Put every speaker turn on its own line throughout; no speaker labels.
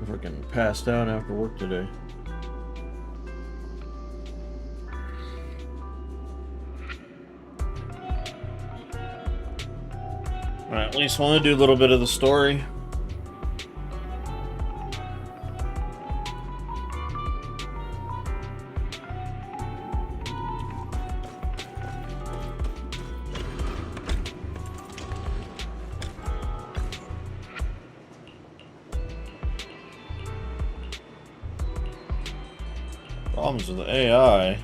Freaking passed out after work today. Alright, at least want to do a little bit of the story. Problems with the AI.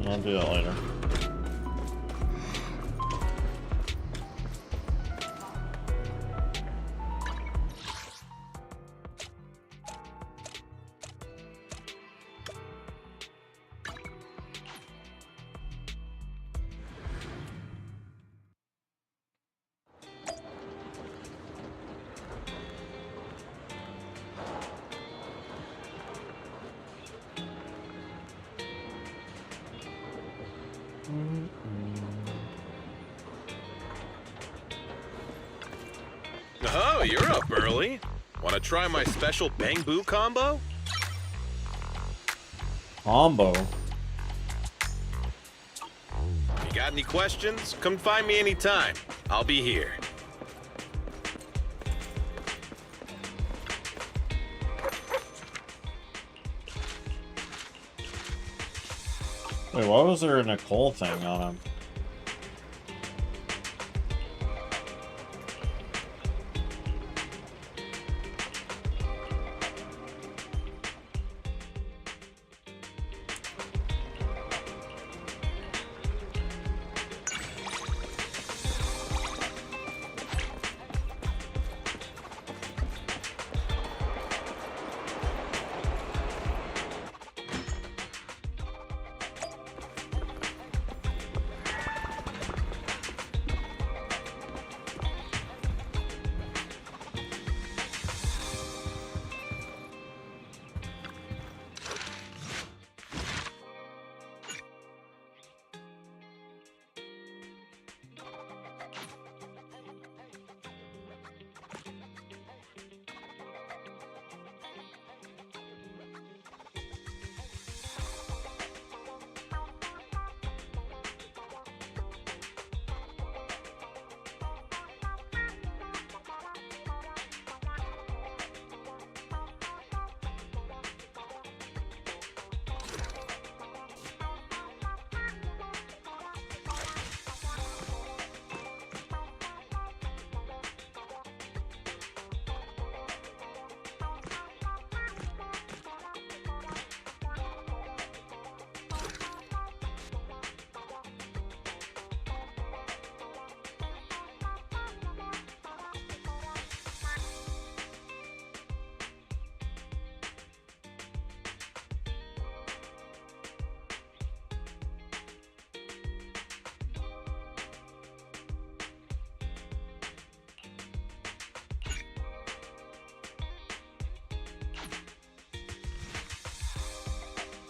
I'll do that later.
Oh, you're up early. Want to try my special Bang Boo combo?
Combo.
You got any questions? Come find me anytime. I'll be here.
Wait, why was there a Nicole thing on him?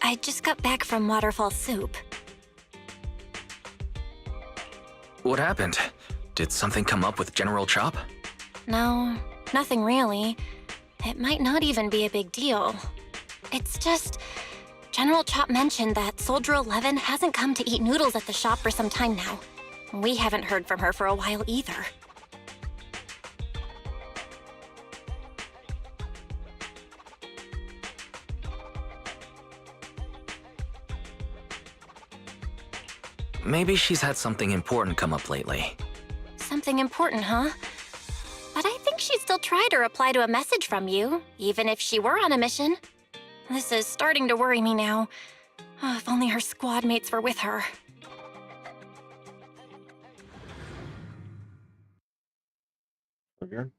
I just got back from Waterfall Soup.
What happened? Did something come up with General Chop?
No, nothing really. It might not even be a big deal. It's just... General Chop mentioned that Soldier 11 hasn't come to eat noodles at the shop for some time now. We haven't heard from her for a while either.
Maybe she's had something important come up lately.
Something important, huh? But I think she'd still try to reply to a message from you, even if she were on a mission. This is starting to worry me now. Oh, if only her squad mates were with her.
Trigger.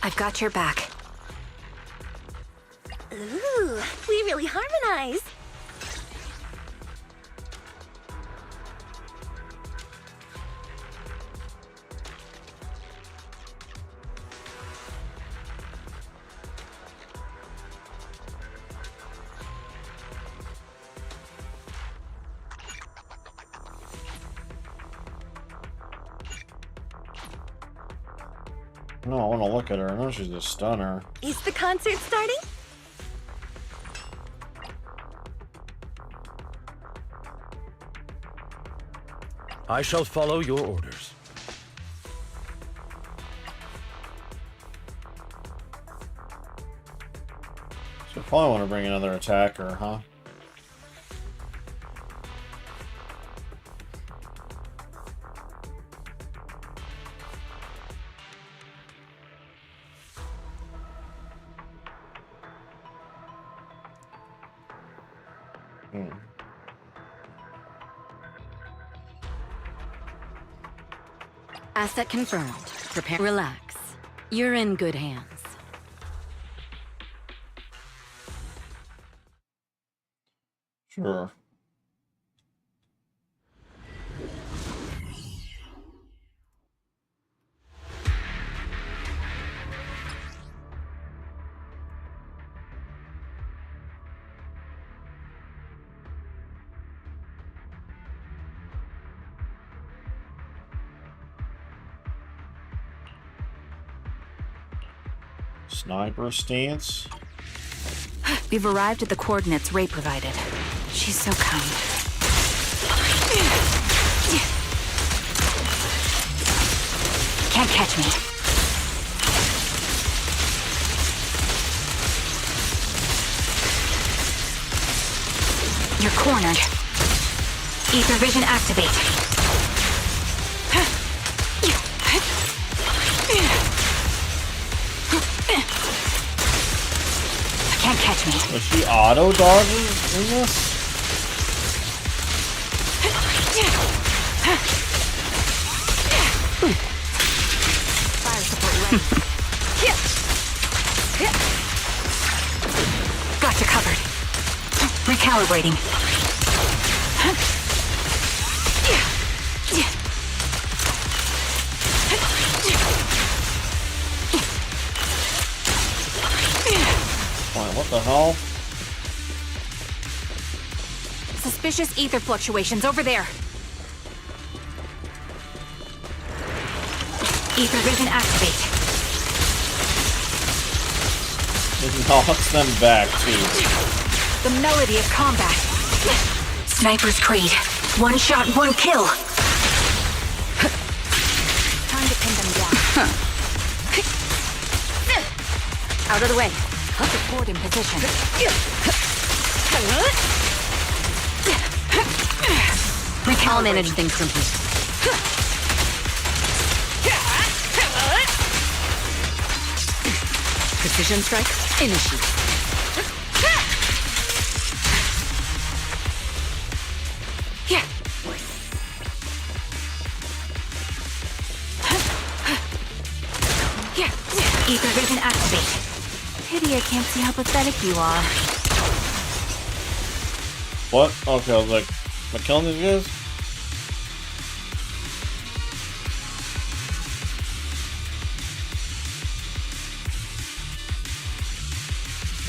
I've got your back.
Ooh, we really harmonize.
No, I want to look at her. I know she's a stunner.
Is the concert starting?
I shall follow your orders.
So probably want to bring another attacker, huh?
Asset confirmed. Prepare. Relax. You're in good hands.
Sure. Sniper stance.
We've arrived at the coordinates Ray provided. She's so kind. Can't catch me. You're cornered. Ether vision activate. Can't catch me.
Was she auto dodging in this?
Fire support ready. Got you covered. Recalibrating.
What the hell?
Suspicious ether fluctuations over there. Ether vision activate.
It knocks them back too.
The melody of combat. Sniper's Creed. One shot, one kill. Time to pin them down. Out of the way. I'll support in position. I'll manage things from here. Precision strike, initiate. Ether vision activate. Pity I can't see how pathetic you are.
What? Okay, I was like, am I killing these guys?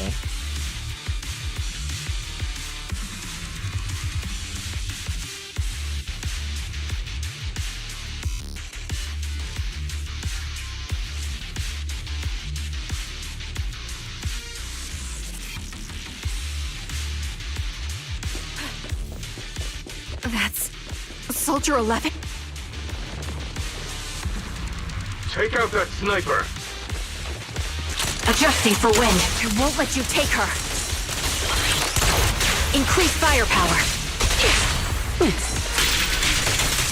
Okay.
That's Soldier 11?
Take out that sniper!
Adjusting for wind. I won't let you take her. Increase firepower.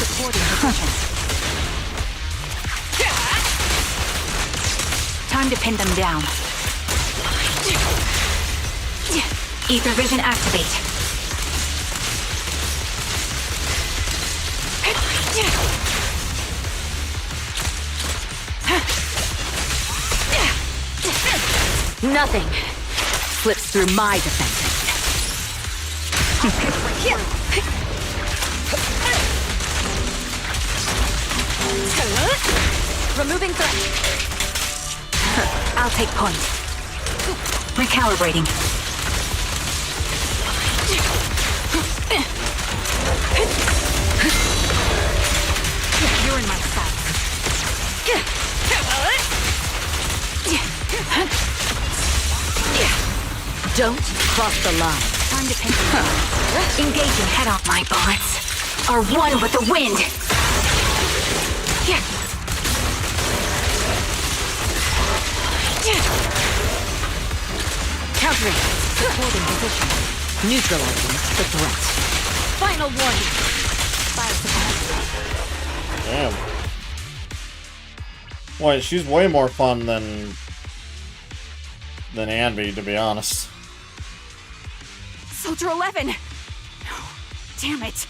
Supporting position. Time to pin them down. Ether vision activate. Nothing slips through my defenses.
Removing threat.
I'll take point. Recalibrating. You're in my sight. Don't cross the line.
Time to pinch.
Engaging head on. My bullets are one with the wind. Countering. Holding position. Neutralizing the threat. Final warning. Fire support.
Damn. Wait, she's way more fun than Anby, to be honest.
Soldier 11! No. Damn it.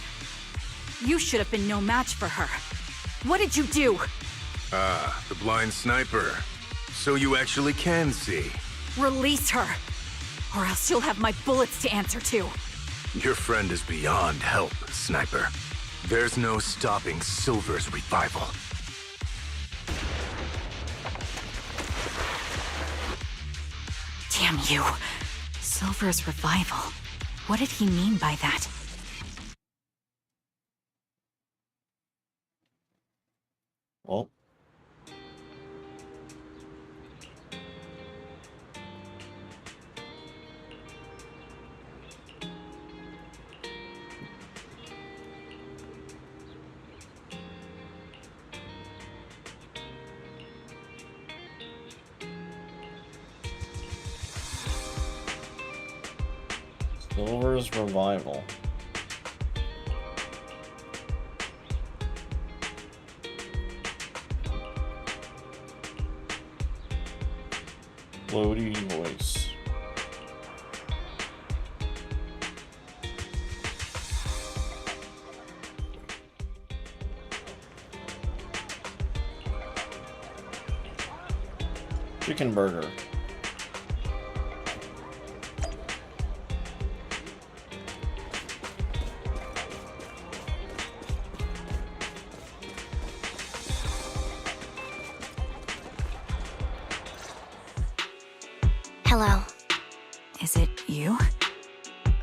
You should have been no match for her. What did you do?
Ah, the blind sniper. So you actually can see.
Release her. Or else you'll have my bullets to answer to.
Your friend is beyond help, Sniper. There's no stopping Silver's revival.
Damn you. Silver's revival. What did he mean by that?
Well. Silver's revival. Floaty voice. Chicken burger.
Hello.
Is it you?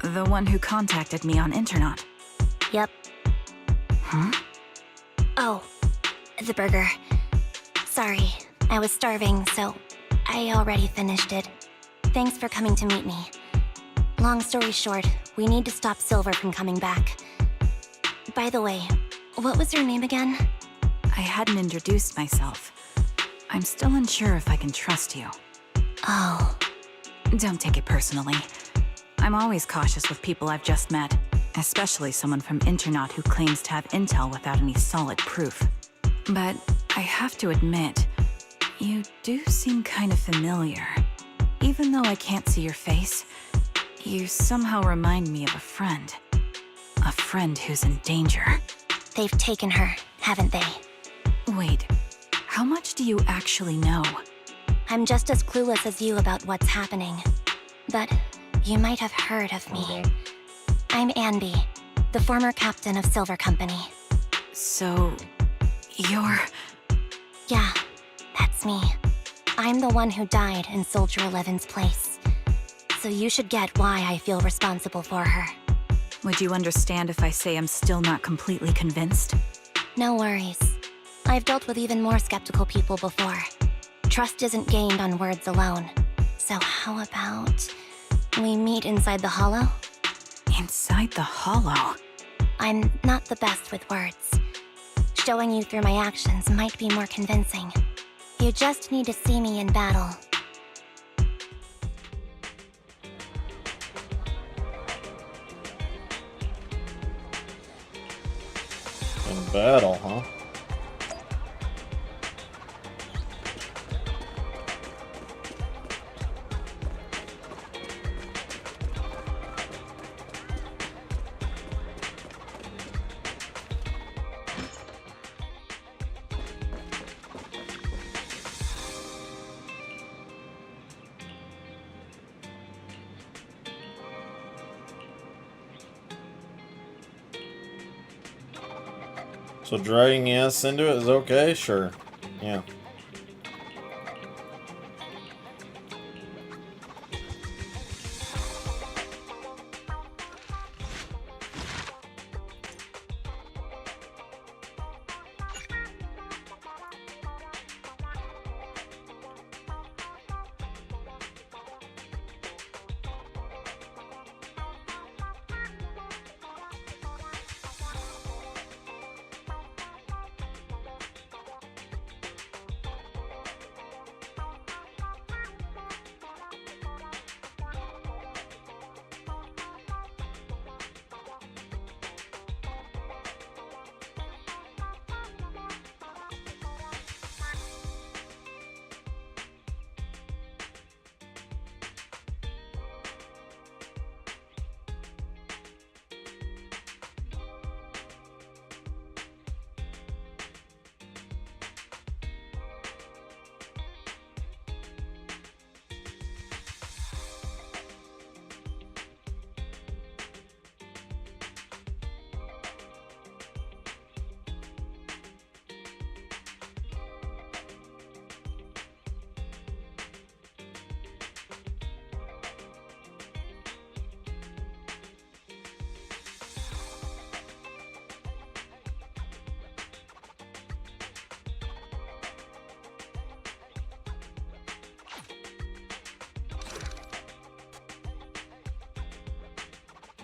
The one who contacted me on Internaut?
Yep.
Huh?
Oh, the burger. Sorry, I was starving, so I already finished it. Thanks for coming to meet me. Long story short, we need to stop Silver from coming back. By the way, what was your name again?
I hadn't introduced myself. I'm still unsure if I can trust you.
Oh.
Don't take it personally. I'm always cautious with people I've just met, especially someone from Internaut who claims to have intel without any solid proof. But I have to admit, you do seem kind of familiar. Even though I can't see your face, you somehow remind me of a friend. A friend who's in danger.
They've taken her, haven't they?
Wait, how much do you actually know?
I'm just as clueless as you about what's happening. But you might have heard of me. I'm Anby, the former captain of Silver Company.
So, you're...
Yeah, that's me. I'm the one who died in Soldier 11's place. So you should get why I feel responsible for her.
Would you understand if I say I'm still not completely convinced?
No worries. I've dealt with even more skeptical people before. Trust isn't gained on words alone. So how about we meet inside the hollow?
Inside the hollow?
I'm not the best with words. Showing you through my actions might be more convincing. You just need to see me in battle.
In battle, huh? So dragging ass into it is okay? Sure. Yeah.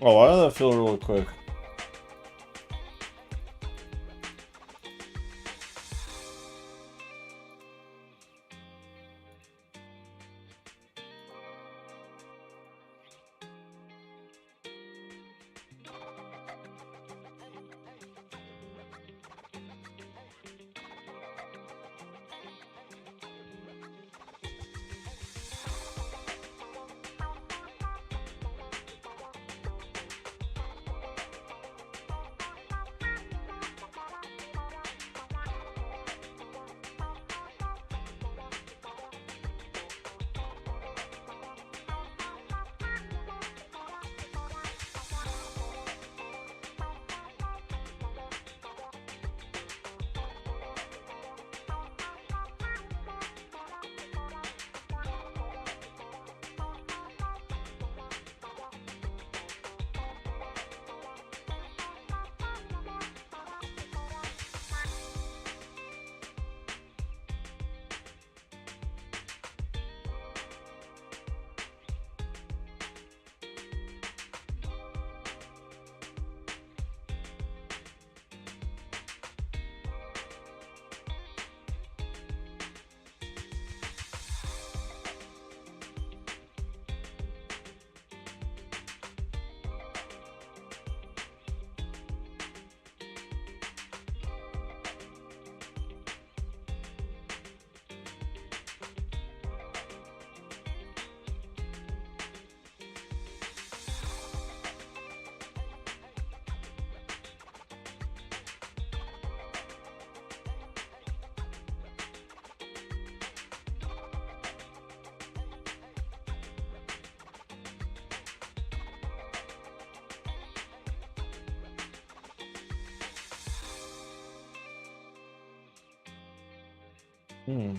Oh, why did that feel really quick? Hmm.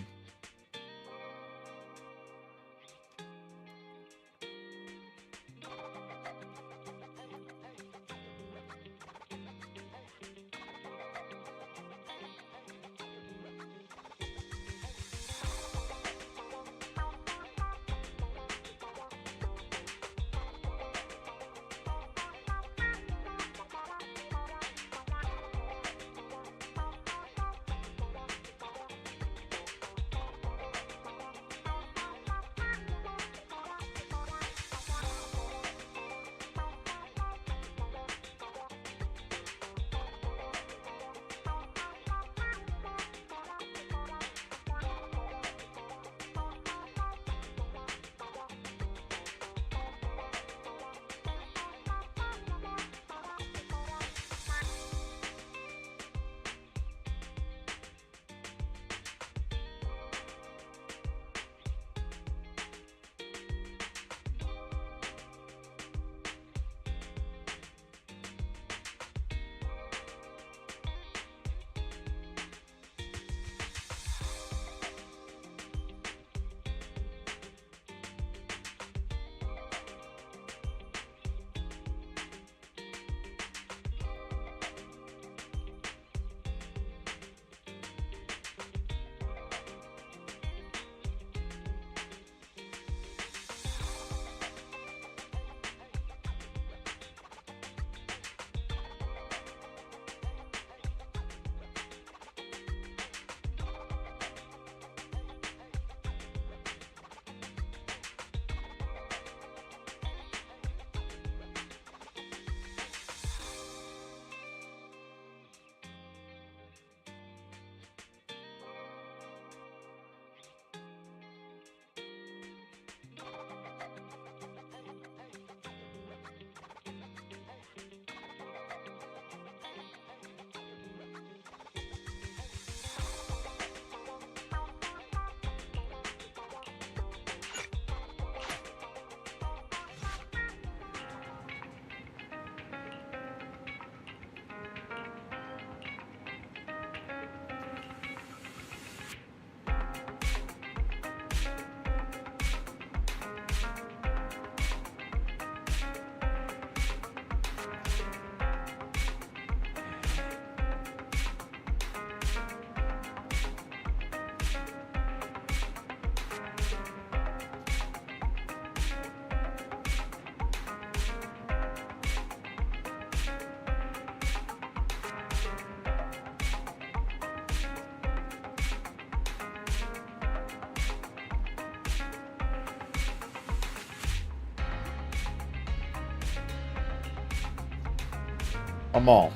Come on.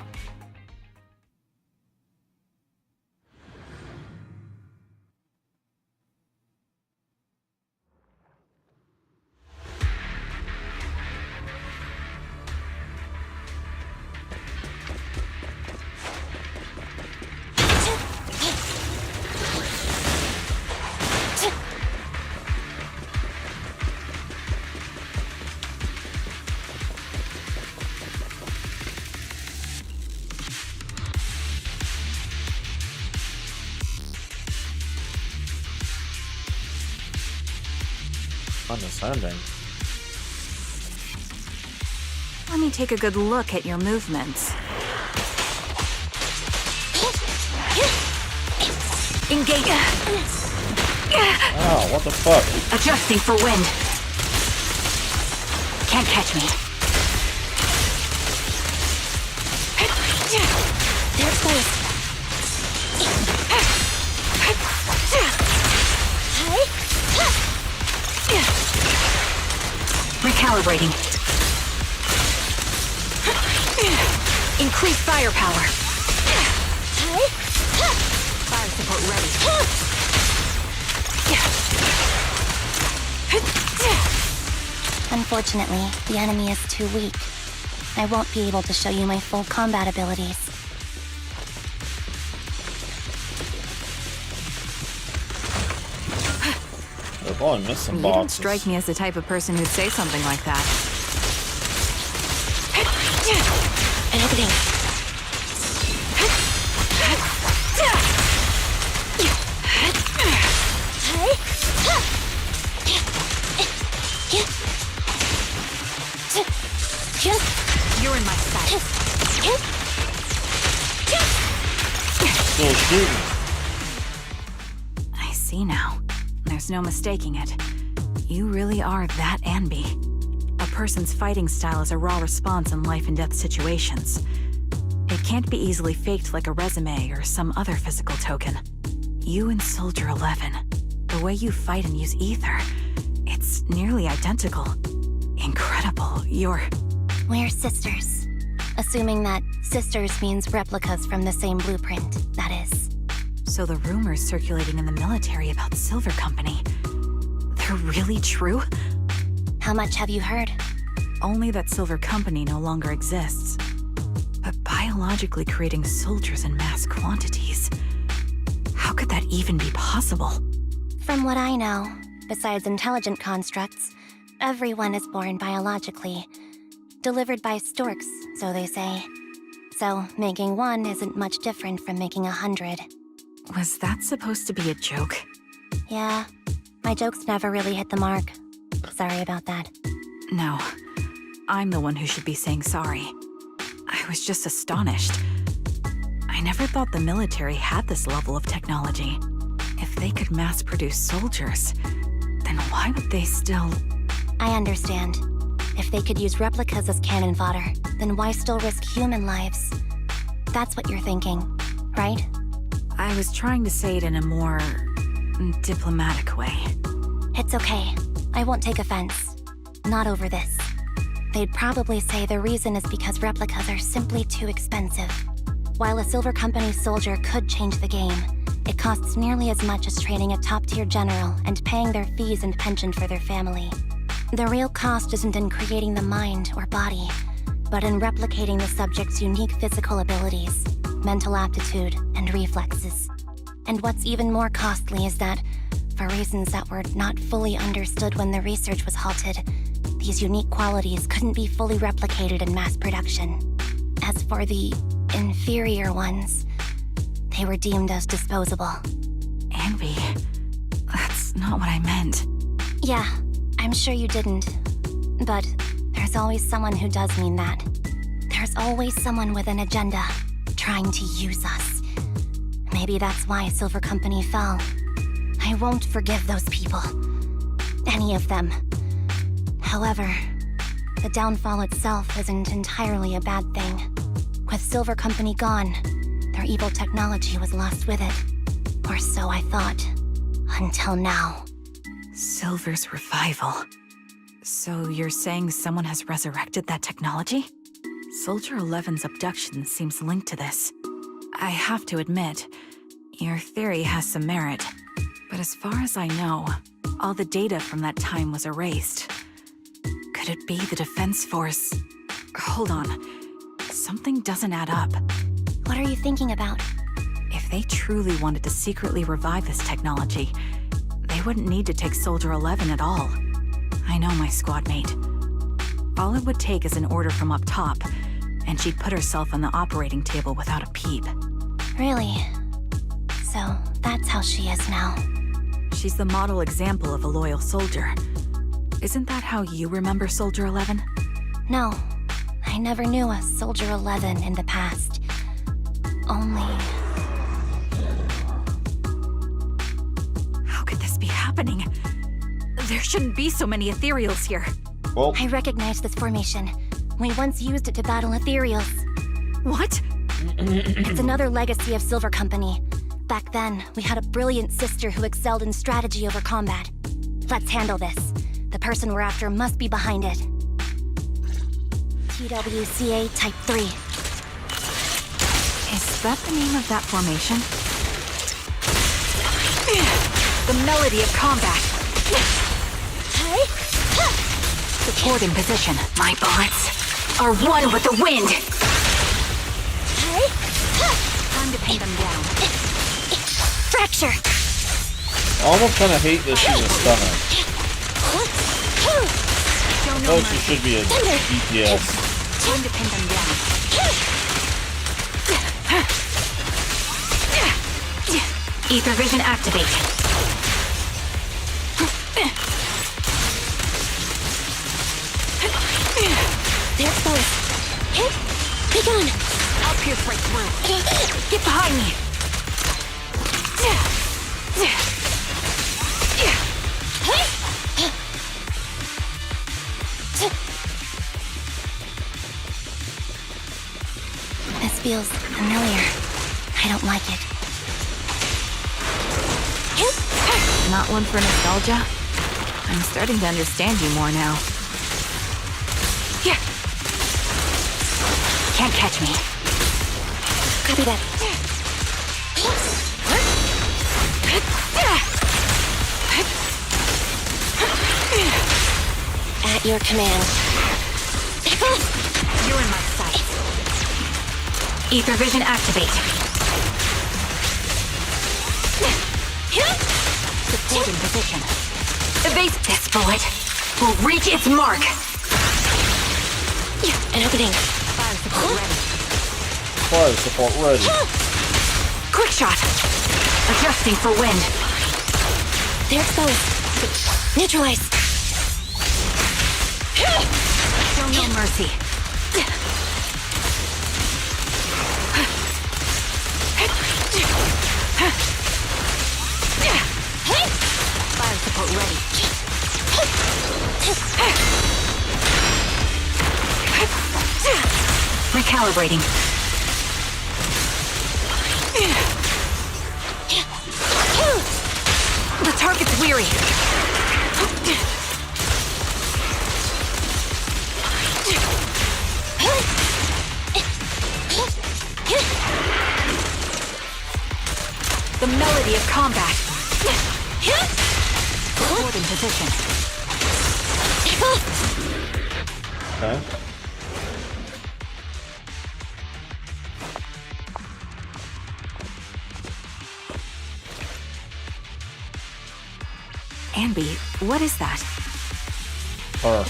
Condescending.
Let me take a good look at your movements. Engage.
Oh, what the fuck?
Adjusting for wind. Can't catch me.
There's space.
Recalibrating. Increase firepower. Fire support ready.
Unfortunately, the enemy is too weak. I won't be able to show you my full combat abilities.
They're probably missing
You
boxes.
don't strike me as the type of person who'd say something like that.
Everything.
You're in my sight.
Still shooting.
I see now. There's no mistaking it. You really are that Anby. A person's fighting style is a raw response in life and death situations. It can't be easily faked like a resume or some other physical token. You and Soldier 11, the way you fight and use ether, it's nearly identical. Incredible.
We're sisters. Assuming that sisters means replicas from the same blueprint, that is.
So the rumors circulating in the military about Silver Company, they're really true?
How much have you heard?
Only that Silver Company no longer exists. But biologically creating soldiers in mass quantities. How could that even be possible?
From what I know, besides intelligent constructs, everyone is born biologically. Delivered by storks, so they say. So, making one isn't much different from making 100.
Was that supposed to be a joke?
Yeah, my jokes never really hit the mark. Sorry about that.
No, I'm the one who should be saying sorry. I was just astonished. I never thought the military had this level of technology. If they could mass produce soldiers, then why would they still...
I understand. If they could use replicas as cannon fodder, then why still risk human lives? That's what you're thinking, right?
I was trying to say it in a more... diplomatic way.
It's okay. I won't take offense. Not over this. They'd probably say the reason is because replicas are simply too expensive. While a Silver Company soldier could change the game, it costs nearly as much as training a top-tier general and paying their fees and pension for their family. The real cost isn't in creating the mind or body, but in replicating the subject's unique physical abilities, mental aptitude, and reflexes. And what's even more costly is that, for reasons that were not fully understood when the research was halted, these unique qualities couldn't be fully replicated in mass production. As for the inferior ones, they were deemed as disposable.
Anby, that's not what I meant.
Yeah, I'm sure you didn't. But there's always someone who does mean that. There's always someone with an agenda, trying to use us. Maybe that's why Silver Company fell. I won't forgive those people. Any of them. However, the downfall itself isn't entirely a bad thing. With Silver Company gone, their evil technology was lost with it. Or so I thought. Until now.
Silver's revival. So you're saying someone has resurrected that technology? Soldier 11's abduction seems linked to this. I have to admit, your theory has some merit. But as far as I know, all the data from that time was erased. Could it be the Defense Force? Hold on. Something doesn't add up.
What are you thinking about?
If they truly wanted to secretly revive this technology, they wouldn't need to take Soldier 11 at all. I know my squad mate. All it would take is an order from up top, and she'd put herself on the operating table without a peep.
Really? So that's how she is now.
She's the model example of a loyal soldier. Isn't that how you remember Soldier 11?
No, I never knew a Soldier 11 in the past. Only...
How could this be happening? There shouldn't be so many ethereals here.
Well,
I recognize this formation. We once used it to battle ethereals.
What?
It's another legacy of Silver Company. Back then, we had a brilliant sister who excelled in strategy over combat. Let's handle this. The person we're after must be behind it. TWCA Type 3.
Is that the name of that formation? The melody of combat. Support in position. My bullets are one with the wind. Time to pin them down.
Fracture!
I almost kind of hate this in the stomach.
Show no
Oh, she
mercy.
should be a DPS.
Time to pin them down. Ether vision activate.
They're exposed. Be gone!
I'll pierce right through. Get behind me.
This feels familiar. I don't like it.
Not one for nostalgia? I'm starting to understand you more now. Can't catch me.
Copy that. At your command.
You're in my sight. Ether vision activate. Support in position. Evade this bullet. Will reach its mark.
An opening.
Fire support ready.
Fire support ready.
Quick shot. Adjusting for wind.
They're exposed. Neutralize.
Show no mercy. Fire support ready. Recalibrating. The target's weary. The melody of combat. Support in position.
Okay.
Anby, what is that?
Her.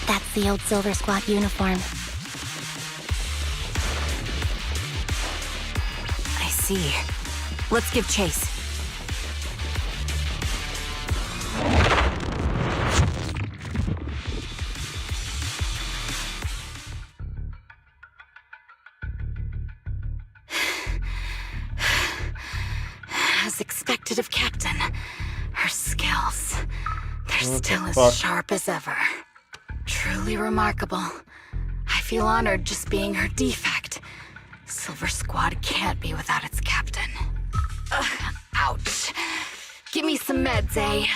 That's the old Silver Squad uniform.
I see. Let's give chase. As expected of Captain, her skills, they're
What the
still
fuck?
as sharp as ever. Truly remarkable. I feel honored just being her defect. Silver Squad can't be without its captain. Ugh, ouch. Give me some meds, eh?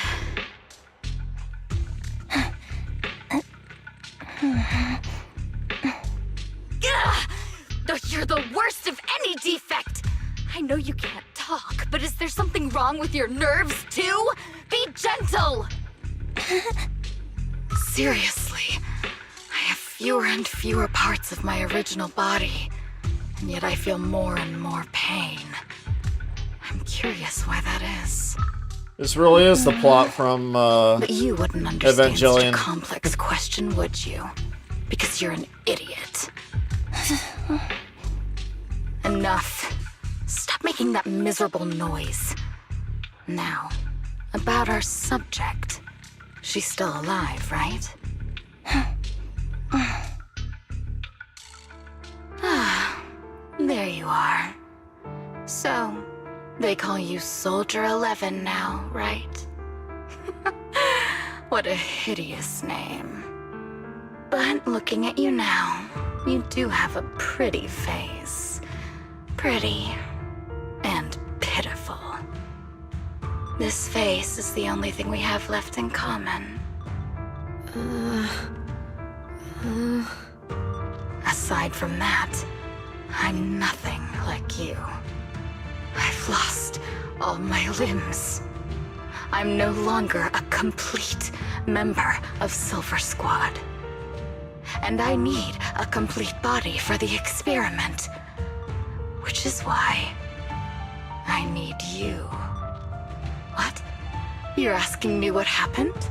you're the worst of any defect! I know you can't talk, but is there something wrong with your nerves, too? Be gentle! Seriously, I have fewer and fewer parts of my original body, and yet I feel more and more pain. I'm curious why that is.
This really is the plot from
But you wouldn't understand such a
Evangelion.
complex question, would you? Because you're an idiot. Enough. Stop making that miserable noise. Now, about our subject. She's still alive, right? Ah, there you are. So, they call you Soldier 11 now, right? What a hideous name. But looking at you now, you do have a pretty face. Pretty and pitiful. This face is the only thing we have left in common. Aside from that, I'm nothing like you. I've lost all my limbs. I'm no longer a complete member of Silver Squad. And I need a complete body for the experiment. Which is why I need you. What? You're asking me what happened?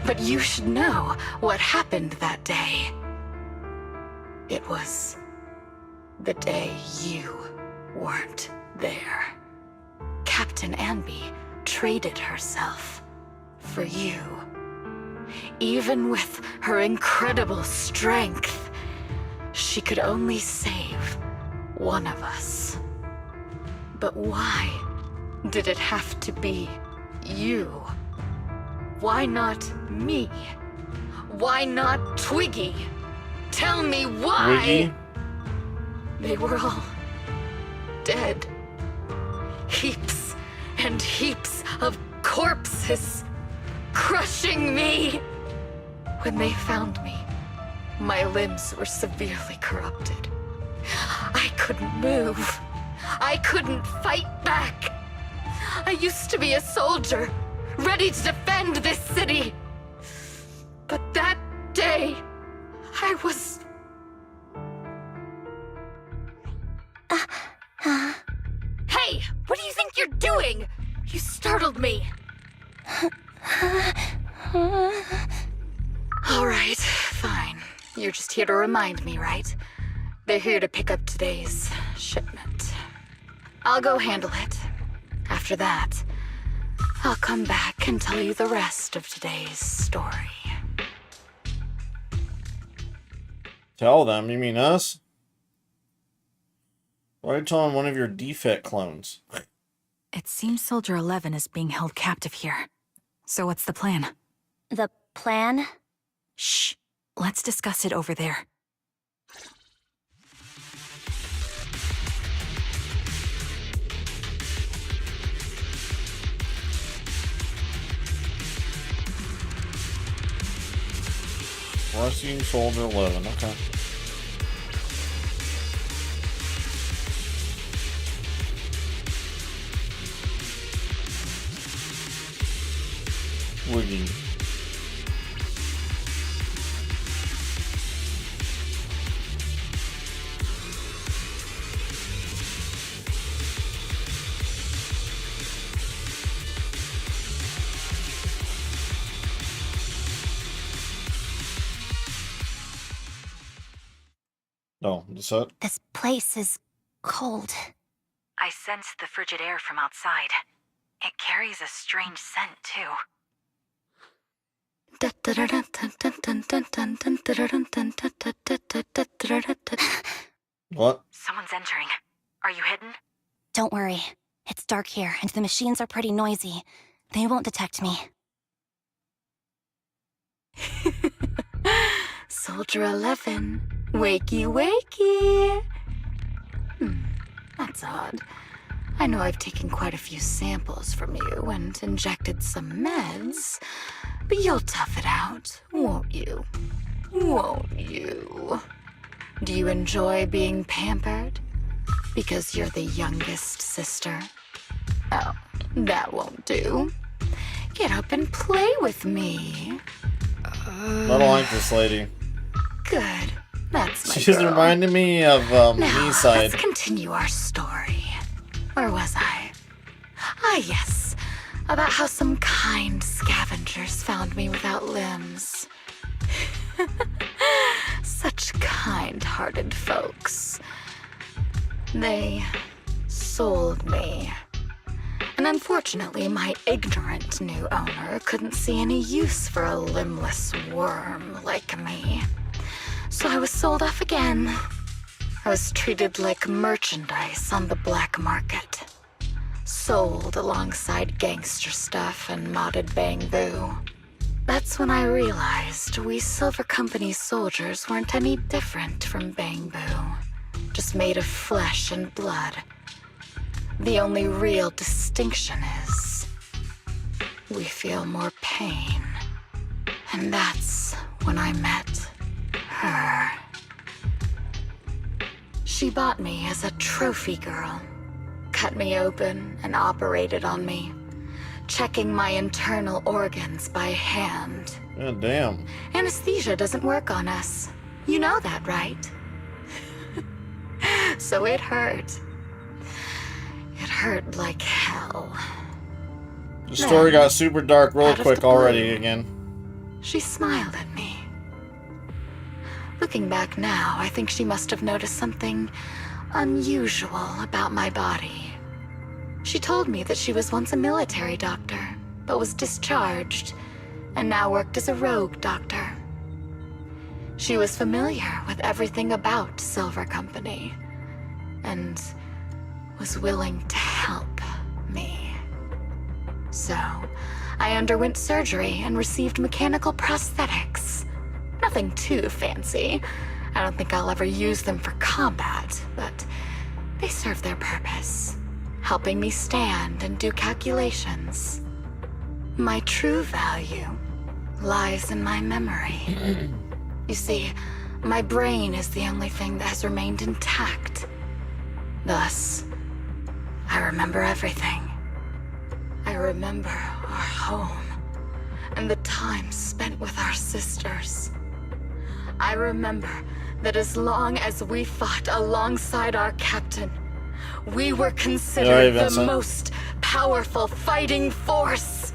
But you should know what happened that day. It was the day you weren't there. Captain Anby traded herself for you. Even with her incredible strength, she could only save one of us. But why did it have to be you? Why not me? Why not Twiggy? Tell me why!
Wiggy?
They were all dead. Heaps and heaps of corpses crushing me. When they found me, my limbs were severely corrupted. I couldn't move. I couldn't fight back. I used to be a soldier, ready to defend this city. But that day, I was... Hey, what do you think you're doing? You startled me. All right, fine. You're just here to remind me, right? They're here to pick up today's shipment. I'll go handle it. After that, I'll come back and tell you the rest of today's story.
Tell them? You mean us? Why are you telling one of your defect clones?
It seems Soldier 11 is being held captive here. So what's the plan?
The plan?
Shh. Let's discuss it over there.
Rescuing Soldier 11, okay. Wiggy. No, that's it.
This place is cold.
I sensed the frigid air from outside. It carries a strange scent, too.
What?
Someone's entering. Are you hidden?
Don't worry. It's dark here, and the machines are pretty noisy. They won't detect me.
Soldier 11, wakey wakey. That's odd. I know I've taken quite a few samples from you and injected some meds, but you'll tough it out, won't you? Won't you? Do you enjoy being pampered? Because you're the youngest sister? Oh, that won't do. Get up and play with me.
I don't like this lady.
Good. That's my
She's
girl.
reminding me of
Now,
me side.
let's continue our story. Where was I? Ah, yes. About how some kind scavengers found me without limbs. Such kind-hearted folks. They sold me. And unfortunately, my ignorant new owner couldn't see any use for a limbless worm like me. So I was sold off again. I was treated like merchandise on the black market. Sold alongside gangster stuff and modded bamboo. That's when I realized we Silver Company soldiers weren't any different from bamboo. Just made of flesh and blood. The only real distinction is we feel more pain. And that's when I met her. She bought me as a trophy girl. Cut me open and operated on me, checking my internal organs by hand.
God damn.
Anesthesia doesn't work on us. You know that, right? So it hurt. It hurt like hell.
The story
Then,
got super dark real
out of
quick
the
already
blue,
again.
She smiled at me. Looking back now, I think she must have noticed something unusual about my body. She told me that she was once a military doctor, but was discharged, and now worked as a rogue doctor. She was familiar with everything about Silver Company, and was willing to help me. So, I underwent surgery and received mechanical prosthetics. Nothing too fancy. I don't think I'll ever use them for combat, but they serve their purpose, helping me stand and do calculations. My true value lies in my memory. You see, my brain is the only thing that has remained intact. Thus, I remember everything. I remember our home and the time spent with our sisters. I remember that as long as we fought alongside our captain, we were considered the
Vincent.
most powerful fighting force.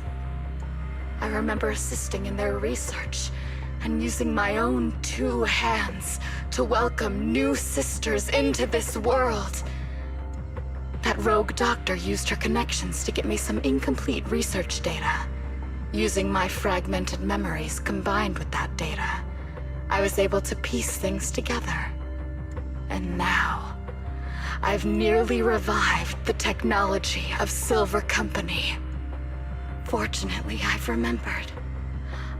I remember assisting in their research and using my own 2 hands to welcome new sisters into this world. That rogue doctor used her connections to get me some incomplete research data. Using my fragmented memories combined with that data, I was able to piece things together. And now, I've nearly revived the technology of Silver Company. Fortunately, I've remembered.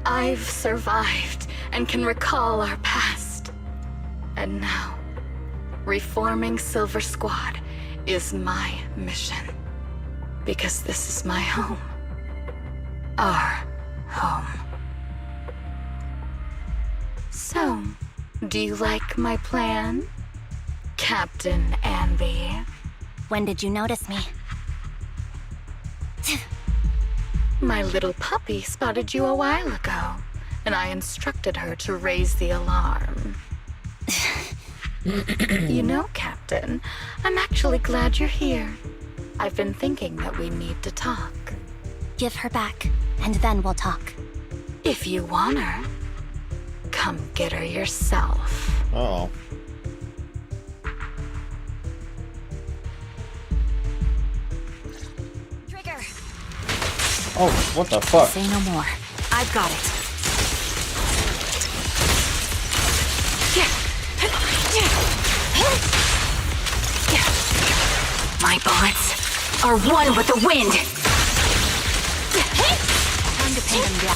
I've survived and can recall our past. And now, reforming Silver Squad is my mission. Because this is my home. Our home. So, do you like my plan, Captain Anby?
When did you notice me?
My little puppy spotted you a while ago, and I instructed her to raise the alarm. You know, Captain, I'm actually glad you're here. I've been thinking that we need to talk.
Give her back, and then we'll talk.
If you want her, come get her yourself.
Uh-oh.
Trigger!
Oh, what the fuck?
Say no more. I've got it. My bullets are one with the wind. Time to pay them down.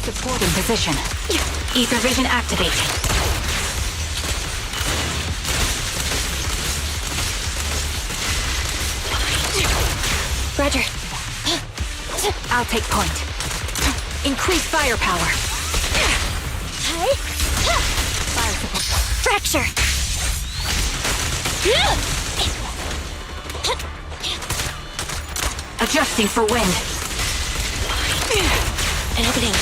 Support in position. Ether vision activate.
Roger.
I'll take point. Increase firepower.
Fire support. Fracture!
Adjusting for wind.
An opening.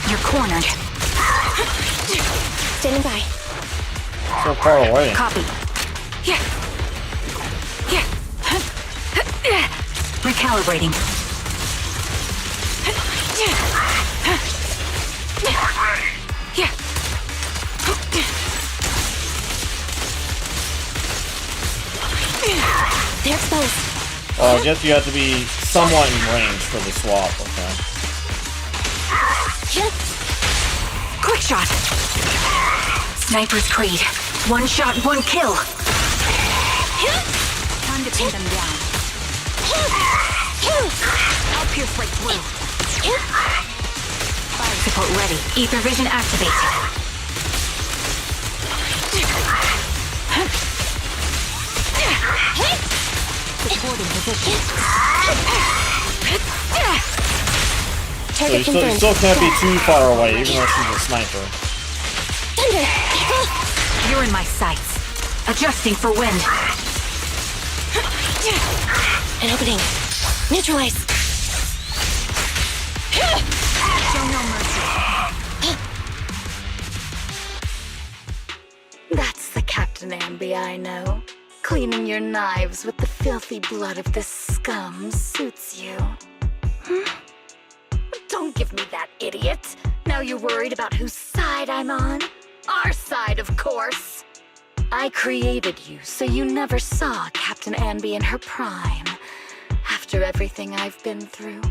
You're cornered.
Standing by.
So far away.
Copy. Recalibrating.
They're exposed.
Well, I guess you have to be somewhat in range for the swap, okay?
Quick shot. Sniper's Creed. One shot, one kill. Time to pin them down. I'll pierce right through. Fire support ready. Ether vision activated. Supporting position.
So
Target
you
confirmed.
still can't be too far away, even though she's a sniper.
Thunder!
You're in my sights. Adjusting for wind.
An opening. Neutralize.
Show no mercy.
That's the Captain Ambi I know. Cleaning your knives with the filthy blood of this scum suits you. Don't give me that, idiot. Now you're worried about whose side I'm on? Our side, of course. I created you so you never saw Captain Ambi in her prime. After everything I've been through,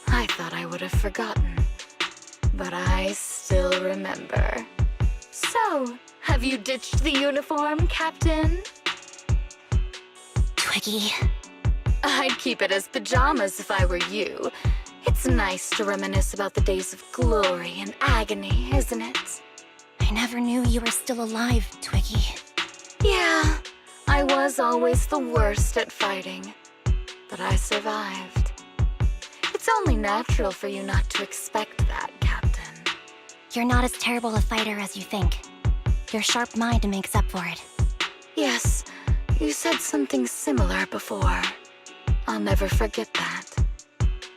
I thought I would have forgotten. But I still remember. So, have you ditched the uniform, Captain?
Twiggy.
I'd keep it as pajamas if I were you. It's nice to reminisce about the days of glory and agony, isn't it?
I never knew you were still alive, Twiggy.
Yeah, I was always the worst at fighting. But I survived. It's only natural for you not to expect that, Captain.
You're not as terrible a fighter as you think. Your sharp mind makes up for it.
Yes, you said something similar before. I'll never forget that.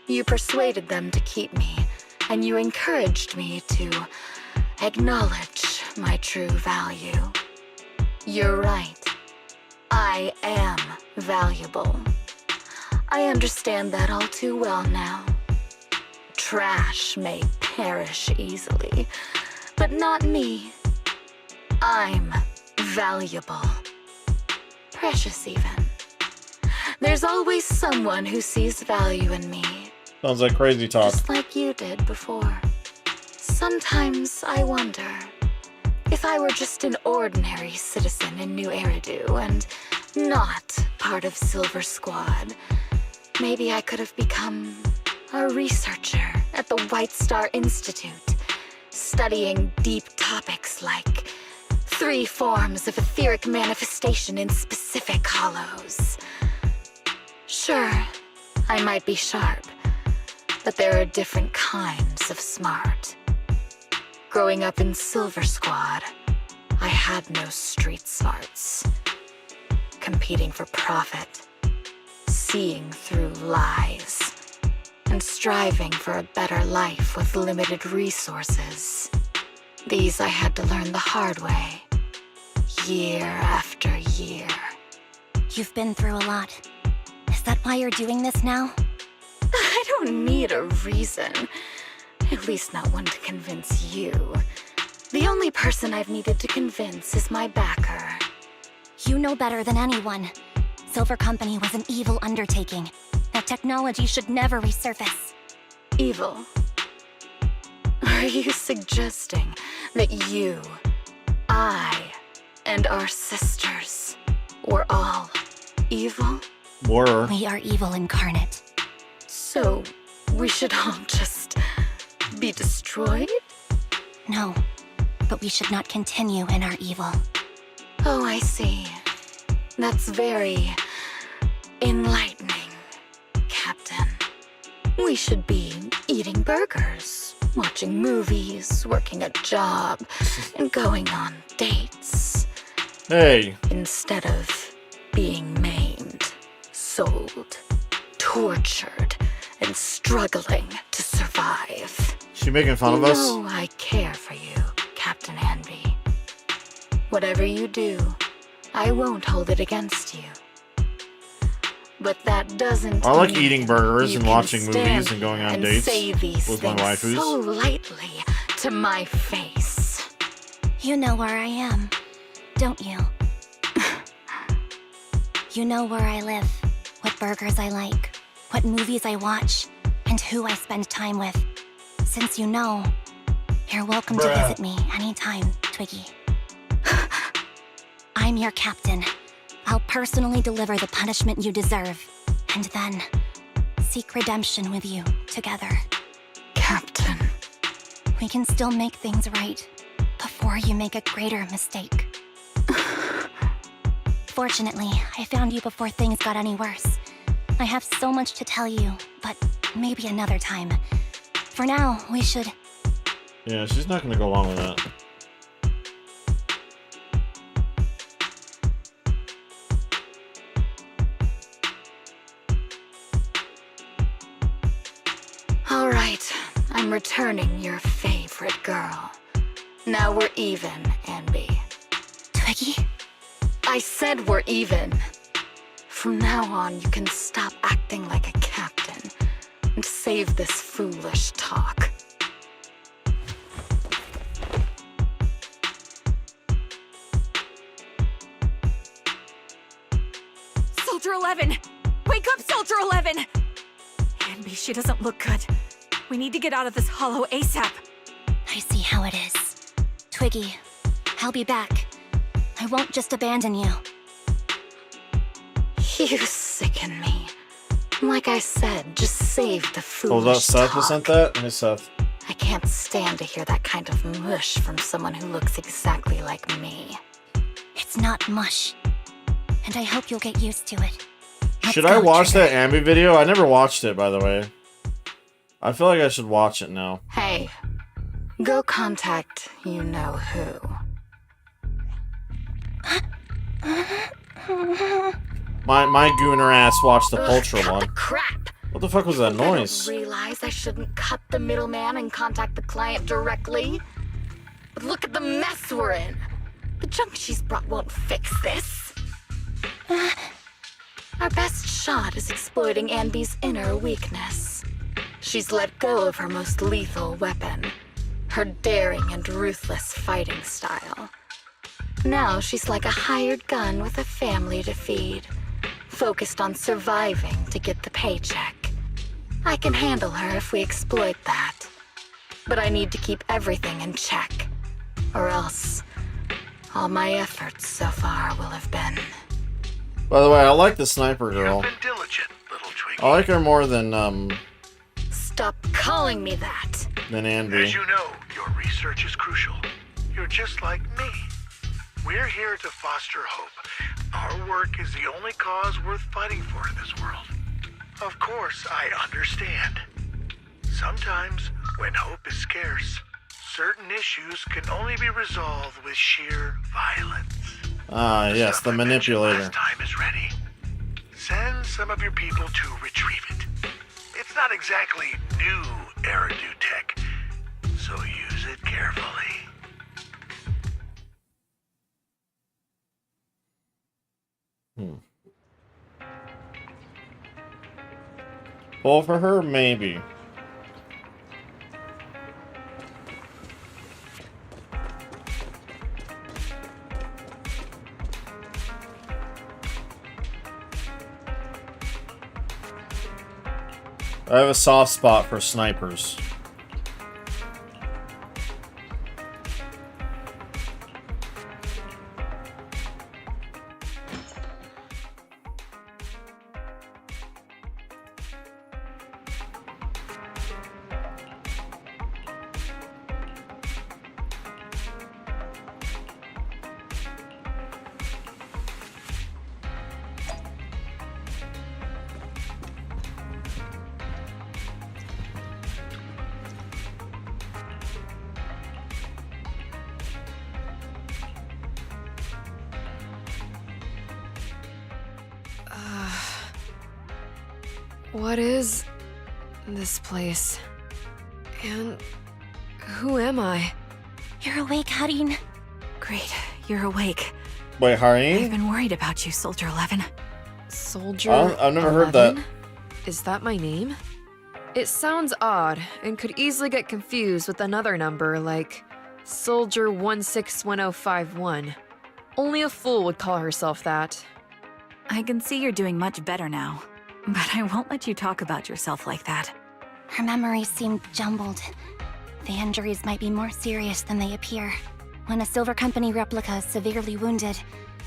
You persuaded them to keep me, and you encouraged me to acknowledge my true value. You're right. I am valuable. I understand that all too well now. Trash may perish easily, but not me. I'm valuable. Precious even. There's always someone who sees value in me.
Sounds like crazy talk.
Just like you did before. Sometimes I wonder if I were just an ordinary citizen in New Eridu and not part of Silver Squad, maybe I could have become a researcher at the White Star Institute, studying deep topics like 3 forms of etheric manifestation in specific hollows. Sure, I might be sharp, but there are different kinds of smart. Growing up in Silver Squad, I had no street smarts. Competing for profit, seeing through lies, and striving for a better life with limited resources. These I had to learn the hard way, year after year.
You've been through a lot. Is that why you're doing this now?
I don't need a reason. At least not one to convince you. The only person I've needed to convince is my backer.
You know better than anyone. Silver Company was an evil undertaking. That technology should never resurface.
Evil? Are you suggesting that you, I, and our sisters were all evil?
Were.
We are evil incarnate.
So, we should all just be destroyed?
No, but we should not continue in our evil.
Oh, I see. That's very enlightening, Captain. We should be eating burgers, watching movies, working a job, and going on dates.
Hey.
Instead of being maimed, sold, tortured, and struggling to survive.
She making fun of us?
You know I care for you, Captain Anby. Whatever you do, I won't hold it against you. But that doesn't
I like
mean
eating burgers
you
and
can
watching
stand
movies and going on
and
dates
say these
with my
things
waifus.
so lightly to my face.
You know where I am, don't you? You know where I live, what burgers I like, what movies I watch, and who I spend time with. Since you know, you're welcome to visit me anytime, Twiggy. I'm your captain. I'll personally deliver the punishment you deserve, and then seek redemption with you together.
Captain.
We can still make things right before you make a greater mistake. Fortunately, I found you before things got any worse. I have so much to tell you, but maybe another time. For now, we should...
Yeah, she's not gonna go along with that.
All right, I'm returning your favorite girl. Now we're even, Anby.
Twiggy?
I said we're even. From now on, you can stop acting like a captain and save this foolish talk.
Soldier 11! Wake up, Soldier 11! Anby, she doesn't look good. We need to get out of this hollow ASAP.
I see how it is. Twiggy, I'll be back. I won't just abandon you.
You sicken me. Like I said, just save the
Oh,
foolish
that Seth who
talk.
sent that? Hey, Seth.
I can't stand to hear that kind of mush from someone who looks exactly like me.
It's not mush. And I hope you'll get used to it. Let's
Should I
go,
watch
Trigger.
that Ambi video? I never watched it, by the way. I feel like I should watch it now.
Hey, go contact you-know-who.
My gooner ass watched the Ultra
Cut
one.
the crap!
What the fuck was that
I
noise?
don't realize I shouldn't cut the middleman and contact the client directly. But look at the mess we're in. The junk she's brought won't fix this. Our best shot is exploiting Anby's inner weakness. She's let go of her most lethal weapon, her daring and ruthless fighting style. Now she's like a hired gun with a family to feed, focused on surviving to get the paycheck. I can handle her if we exploit that. But I need to keep everything in check, or else all my efforts so far will have been...
By the way, I like the sniper girl.
You've been diligent, little Twiggy.
I like her more than
Stop calling me that!
Ambi.
As you know, your research is crucial. You're just like me. We're here to foster hope. Our work is the only cause worth fighting for in this world. Of course, I understand. Sometimes, when hope is scarce, certain issues can only be resolved with sheer violence.
Ah, yes, the
Stuff I mentioned
manipulator.
last time is ready. Send some of your people to retrieve it. It's not exactly new Eridu tech, so use it carefully.
Well, for her, maybe. I have a soft spot for snipers.
What is this place? And who am I?
You're awake, Harin.
Great, you're awake.
Wait,
I've
Harin?
been worried about you, Soldier 11.
Soldier
I've never heard that.
11? Is that my name? It sounds odd and could easily get confused with another number like Soldier 161051. Only a fool would call herself that.
I can see you're doing much better now, but I won't let you talk about yourself like that.
Her memories seem jumbled. The injuries might be more serious than they appear. When a Silver Company replica is severely wounded,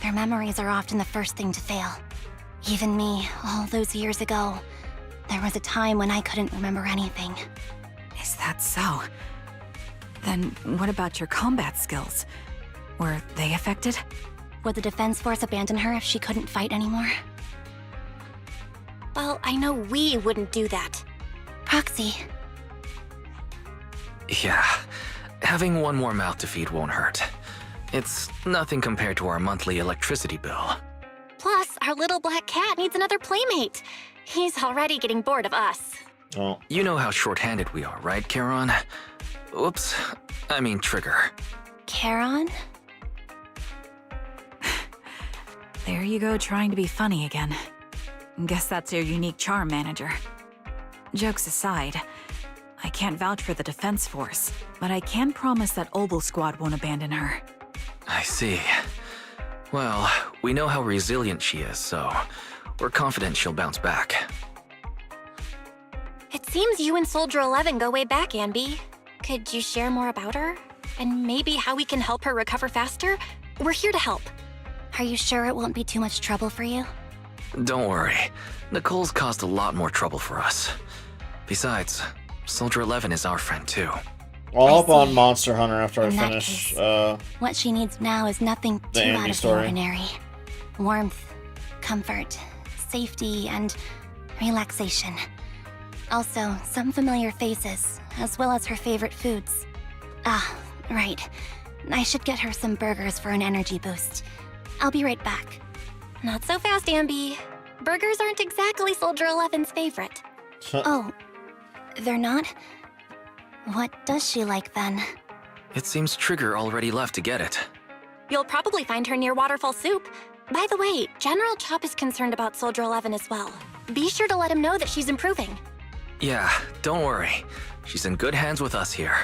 their memories are often the first thing to fail. Even me, all those years ago, there was a time when I couldn't remember anything.
Is that so? Then what about your combat skills? Were they affected?
Would the Defense Force abandon her if she couldn't fight anymore? Well, I know we wouldn't do that. Proxy,
Yeah, having one more mouth to feed won't hurt. It's nothing compared to our monthly electricity bill.
plus our little black cat needs another playmate. He's already getting bored of us.
Oh.
You know how short-handed we are, right, Charon? Oops, I mean Trigger.
Charon?
There you go, trying to be funny again. Guess that's your unique charm, Manager. Jokes aside, I can't vouch for the Defense Force, but I can promise that Obel Squad won't abandon her.
I see. Well, we know how resilient she is, so we're confident she'll bounce back.
It seems you and Soldier 11 go way back, Anby. Could you share more about her? And maybe how we can help her recover faster? We're here to help. Are you sure it won't be too much trouble for you?
Don't worry. Nicole's caused a lot more trouble for us. Besides, Soldier 11 is our friend too.
I'll hop on
see.
Monster Hunter after I
In that
finish.
case, what she needs now is nothing
the
too
Andy
out of
story.
the ordinary. Warmth, comfort, safety, and relaxation. Also, some familiar faces, as well as her favorite foods. Ah, right. I should get her some burgers for an energy boost. I'll be right back. Not so fast, Anby. Burgers aren't exactly Soldier 11's favorite. Oh, they're not? What does she like then?
It seems Trigger already left to get it.
You'll probably find her near Waterfall Soup. By the way, General Chop is concerned about Soldier 11 as well. Be sure to let him know that she's improving.
Yeah, don't worry. She's in good hands with us here.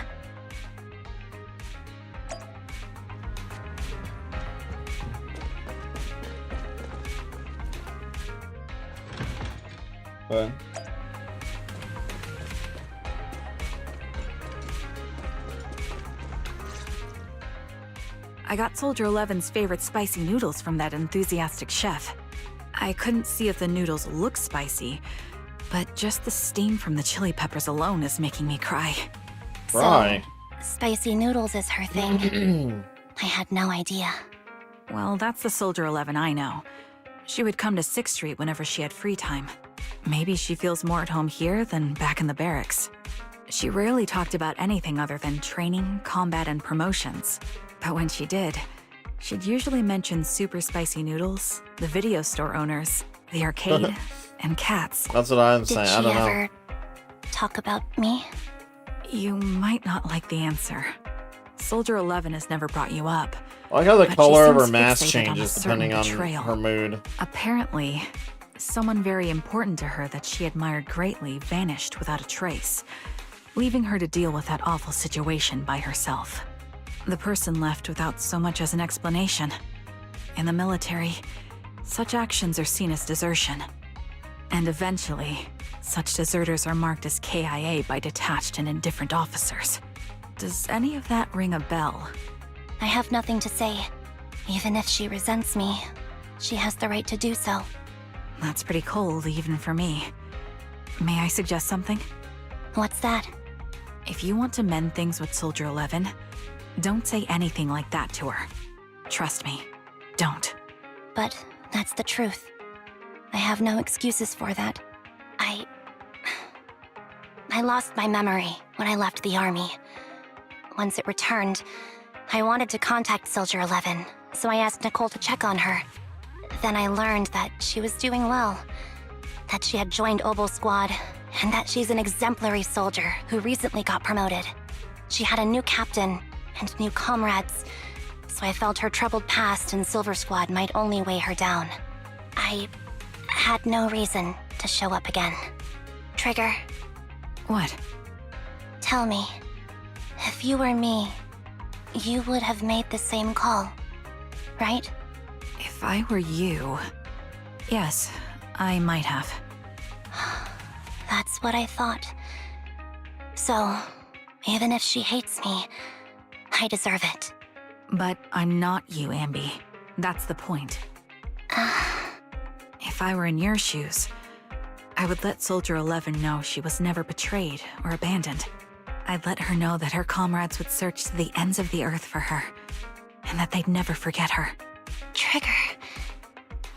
But
I got Soldier 11's favorite spicy noodles from that enthusiastic chef. I couldn't see if the noodles look spicy, but just the steam from the chili peppers alone is making me cry.
right.
So, spicy noodles is her thing. I had no idea.
Well, that's the Soldier 11 I know. She would come to 6th Street whenever she had free time. Maybe she feels more at home here than back in the barracks. She rarely talked about anything other than training, combat, and promotions. But when she did, she'd usually mention super spicy noodles, the video store owners, the arcade, and cats.
That's what I'm
Did
saying.
she
I don't know.
ever talk about me?
You might not like the answer. Soldier 11 has never brought you up.
I like how the
but she
color of her
seems
mask
fixated on a
changes
certain
depending on
betrayal.
her mood.
Apparently, someone very important to her that she admired greatly vanished without a trace, leaving her to deal with that awful situation by herself. The person left without so much as an explanation. In the military, such actions are seen as desertion. And eventually, such deserters are marked as KIA by detached and indifferent officers. Does any of that ring a bell?
I have nothing to say. Even if she resents me, she has the right to do so.
That's pretty cold, even for me. May I suggest something?
What's that?
If you want to mend things with Soldier 11, don't say anything like that to her. Trust me, don't.
But that's the truth. I have no excuses for that. I lost my memory when I left the army. Once it returned, I wanted to contact Soldier 11, so I asked Nicole to check on her. Then I learned that she was doing well. that she had joined Obel Squad, and that she's an exemplary soldier who recently got promoted. She had a new captain and new comrades, so I felt her troubled past in Silver Squad might only weigh her down. I had no reason to show up again. Trigger,
What?
tell me, if you were me, you would have made the same call, right?
If I were you... Yes, I might have.
That's what I thought. So, even if she hates me, I deserve it.
But I'm not you, Ambi. That's the point. If I were in your shoes, I would let Soldier 11 know she was never betrayed or abandoned. I'd let her know that her comrades would search to the ends of the earth for her, and that they'd never forget her.
Trigger,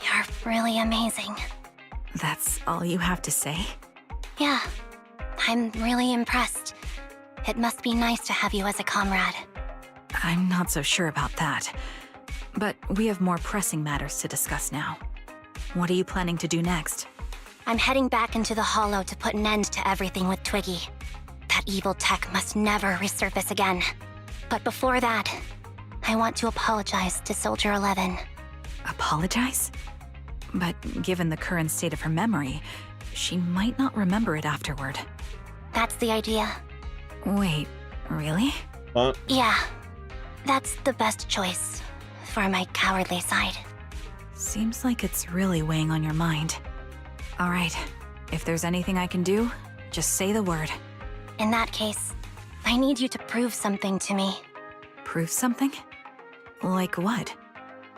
you're really amazing.
That's all you have to say?
Yeah, I'm really impressed. It must be nice to have you as a comrade.
I'm not so sure about that. But we have more pressing matters to discuss now. What are you planning to do next?
I'm heading back into the Hollow to put an end to everything with Twiggy. That evil tech must never resurface again. But before that, I want to apologize to Soldier 11.
Apologize? But given the current state of her memory, she might not remember it afterward.
That's the idea.
Wait, really?
What?
Yeah, that's the best choice for my cowardly side.
Seems like it's really weighing on your mind. All right, if there's anything I can do, just say the word.
In that case, I need you to prove something to me.
Prove something? Like what?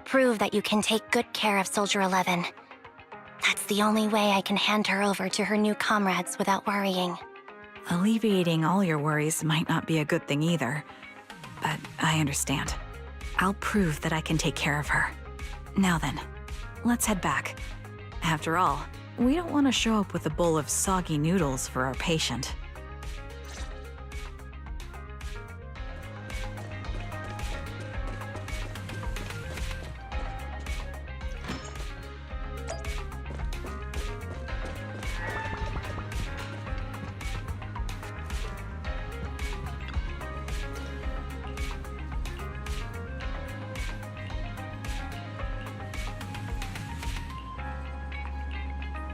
Prove that you can take good care of Soldier 11. That's the only way I can hand her over to her new comrades without worrying.
Alleviating all your worries might not be a good thing either. But I understand. I'll prove that I can take care of her. Now then, let's head back. After all, we don't want to show up with a bowl of soggy noodles for our patient.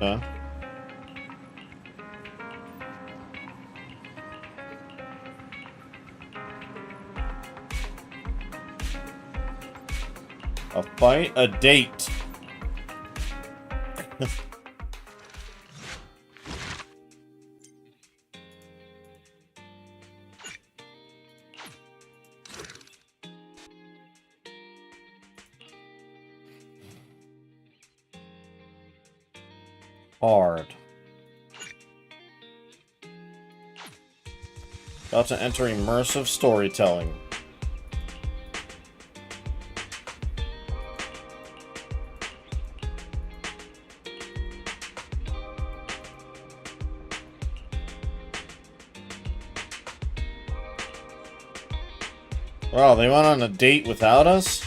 Yeah. A fight, a date. Hard. About to enter immersive storytelling. Wow, they went on a date without us?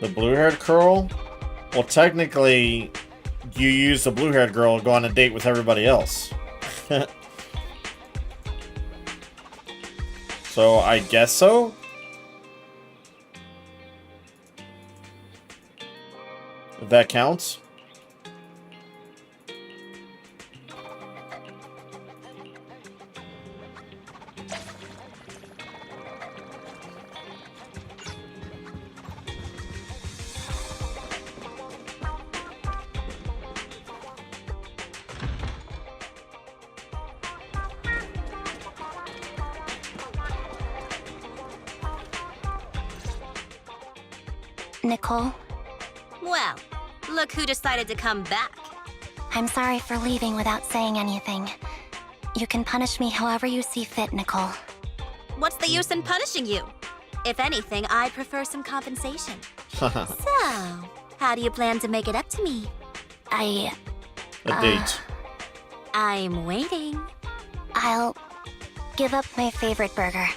The blue-haired girl? Well, technically, you use the blue-haired girl to go on a date with everybody else. So, I guess so? If that counts?
Nicole,
Well, look who decided to come back.
I'm sorry for leaving without saying anything. You can punish me however you see fit, Nicole.
What's the use in punishing you? If anything, I'd prefer some compensation. So, how do you plan to make it up to me?
A date.
I'm waiting.
I'll give up my favorite burger.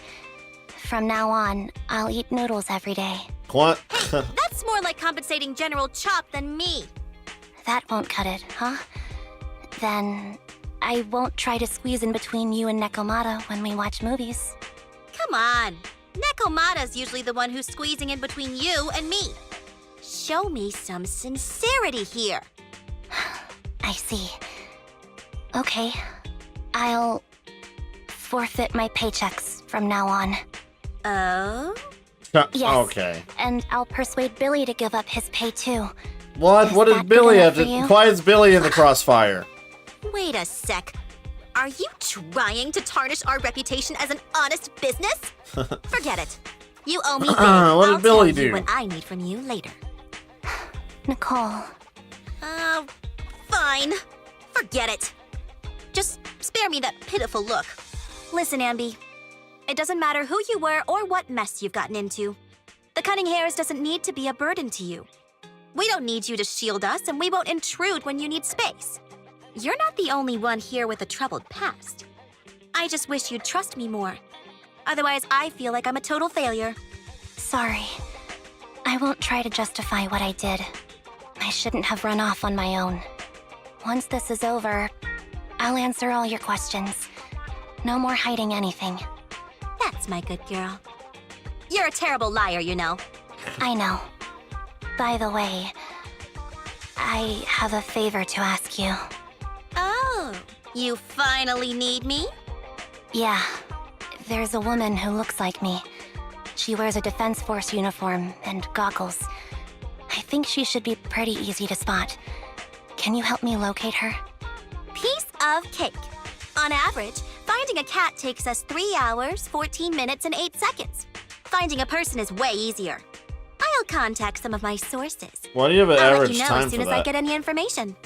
From now on, I'll eat noodles every day.
What?
That's more like compensating General Chop than me.
That won't cut it, huh? Then I won't try to squeeze in between you and Nekomata when we watch movies.
Come on. Nekomata's usually the one who's squeezing in between you and me. Show me some sincerity here.
I see. Okay. I'll forfeit my paychecks from now on.
Oh?
Yes.
Okay.
And I'll persuade Billy to give up his pay too.
What? What does
that
Billy
good
have
enough
to...
for you?
Why is Billy in the crossfire?
Wait a sec. Are you trying to tarnish our reputation as an honest business? Forget it. You owe me big.
What did
I'll
Billy
tell you
do?
what I need from you later.
Nicole.
Fine. Forget it. Just spare me that pitiful look. Listen, Ambi. It doesn't matter who you were or what mess you've gotten into. The cutting hairs doesn't need to be a burden to you. We don't need you to shield us, and we won't intrude when you need space. You're not the only one here with a troubled past. I just wish you'd trust me more. Otherwise, I feel like I'm a total failure.
Sorry. I won't try to justify what I did. I shouldn't have run off on my own. Once this is over, I'll answer all your questions. No more hiding anything.
That's my good girl. You're a terrible liar, you know.
I know. By the way, I have a favor to ask you.
Oh, you finally need me?
Yeah. There's a woman who looks like me. She wears a Defense Force uniform and goggles. I think she should be pretty easy to spot. Can you help me locate her?
Piece of cake. On average, finding a cat takes us 3 hours, 14 minutes, and 8 seconds. Finding a person is way easier. I'll contact some of my sources.
Why do you have an
I'll let
average
you know
time
as soon
for
as I
that?
get any information.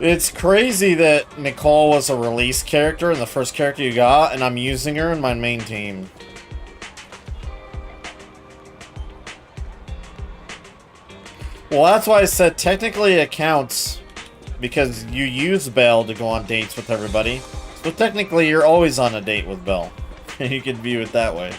It's crazy that Nicole was a release character and the first character you got, and I'm using her in my main team. Well, that's why I said technically it counts because you use Belle to go on dates with everybody. So technically you're always on a date with Belle. You can view it that way.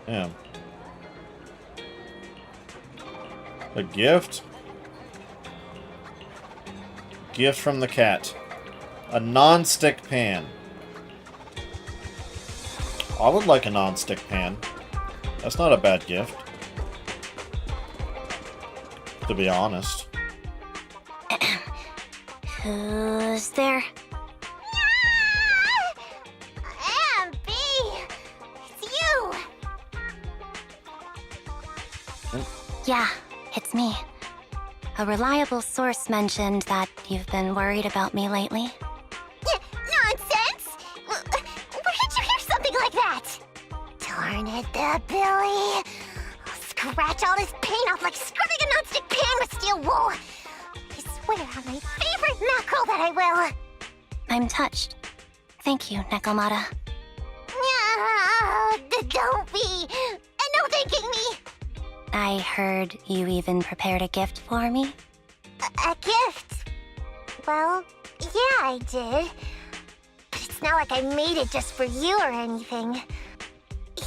Yeah. A gift? Gift from the cat. A non-stick pan. I would like a non-stick pan. That's not a bad gift. To be honest.
Who's there?
It's you!
Yeah, it's me. A reliable source mentioned that you've been worried about me lately.
Nonsense! Where did you hear something like that? Darn it, Billy. I'll scratch all this paint off like scrubbing a nonstick pan with steel wool. I swear on my favorite mackerel that I will.
I'm touched. Thank you, Nekomata.
Don't be. No thanking me.
I heard you even prepared a gift for me.
A gift? Well, yeah, I did. But it's not like I made it just for you or anything.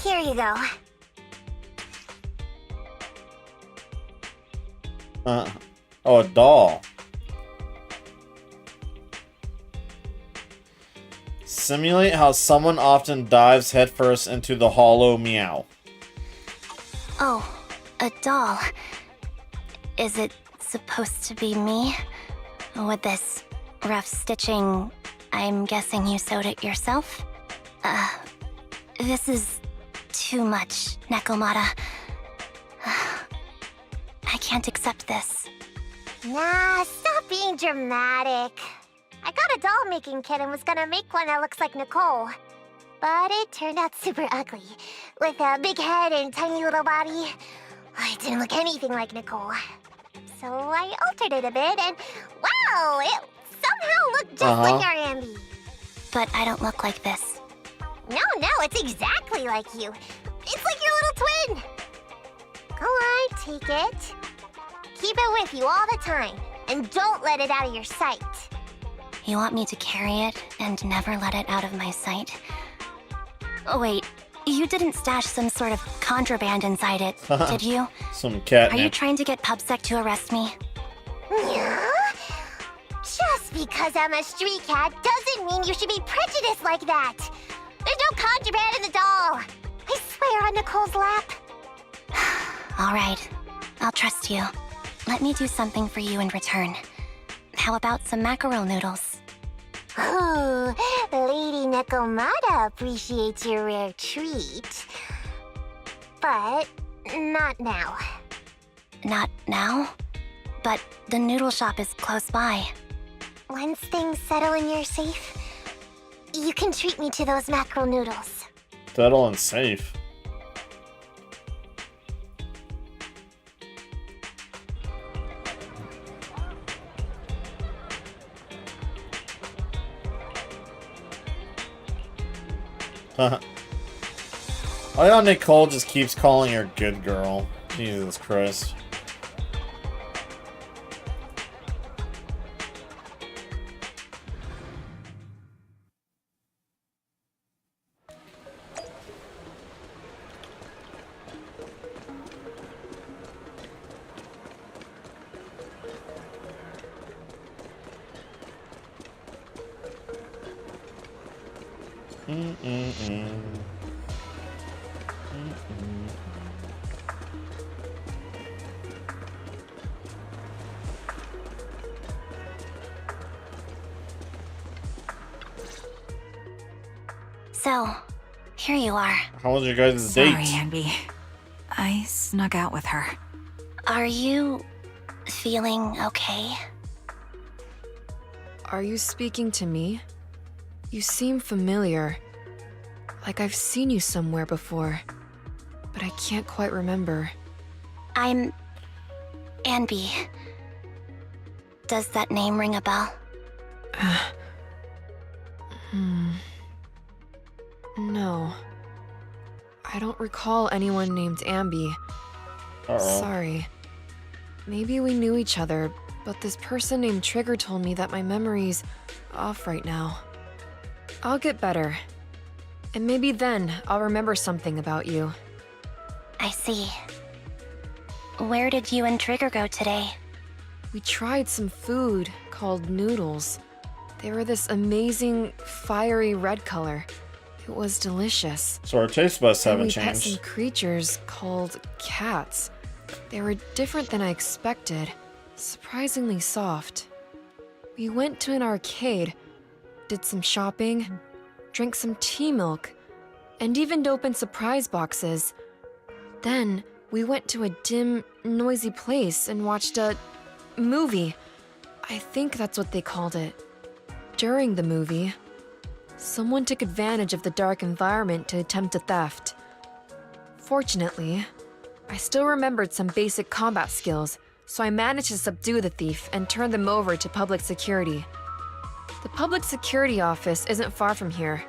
Here you go.
Oh, a doll. Simulate how someone often dives headfirst into the hollow meow.
Oh, a doll. Is it supposed to be me? With this rough stitching I'm guessing you sewed it yourself? This is too much, Nekomata. I can't accept this.
Nah, stop being dramatic. I got a doll-making kit and was gonna make one that looks like Nicole. But it turned out super ugly, with a big head and tiny little body. It didn't look anything like Nicole. So I altered it a bit, and wow, it somehow looked just like our Ambi.
But I don't look like this.
No, it's exactly like you. It's like your little twin. Go on, take it. Keep it with you all the time, and don't let it out of your sight.
You want me to carry it and never let it out of my sight? Oh, wait. You didn't stash some sort of contraband inside it, did you?
Some catnip.
Are you trying to get PubSec to arrest me?
Yeah? Just because I'm a street cat doesn't mean you should be prejudiced like that. There's no contraband in the doll. I swear on Nicole's lap.
All right. I'll trust you. Let me do something for you in return. How about some mackerel noodles?
Ooh, Lady Nekomata appreciates your rare treat. But not now.
Not now? But the noodle shop is close by.
Once things settle and you're safe, you can treat me to those mackerel noodles.
Settle and safe. I know Nicole just keeps calling her good girl. Jesus Christ.
So, here you are.
How was your guys'
Sorry,
date?
Ambi. I snuck out with her.
Are you feeling okay?
Are you speaking to me? You seem familiar. Like I've seen you somewhere before. But I can't quite remember.
I'm... Anby. Does that name ring a bell?
No. I don't recall anyone named Ambi. Sorry. Maybe we knew each other, but this person named Trigger told me that my memory's off right now. I'll get better. And maybe then I'll remember something about you.
I see. Where did you and Trigger go today?
We tried some food called noodles. They were this amazing, fiery red color. It was delicious.
So our taste buds haven't
We pet some
changed.
creatures called cats. They were different than I expected. Surprisingly soft. We went to an arcade, did some shopping, drank some tea milk, and even opened surprise boxes. Then we went to a dim, noisy place and watched a movie. I think that's what they called it. During the movie, someone took advantage of the dark environment to attempt a theft. Fortunately, I still remembered some basic combat skills, so I managed to subdue the thief and turn them over to public security. The public security office isn't far from here.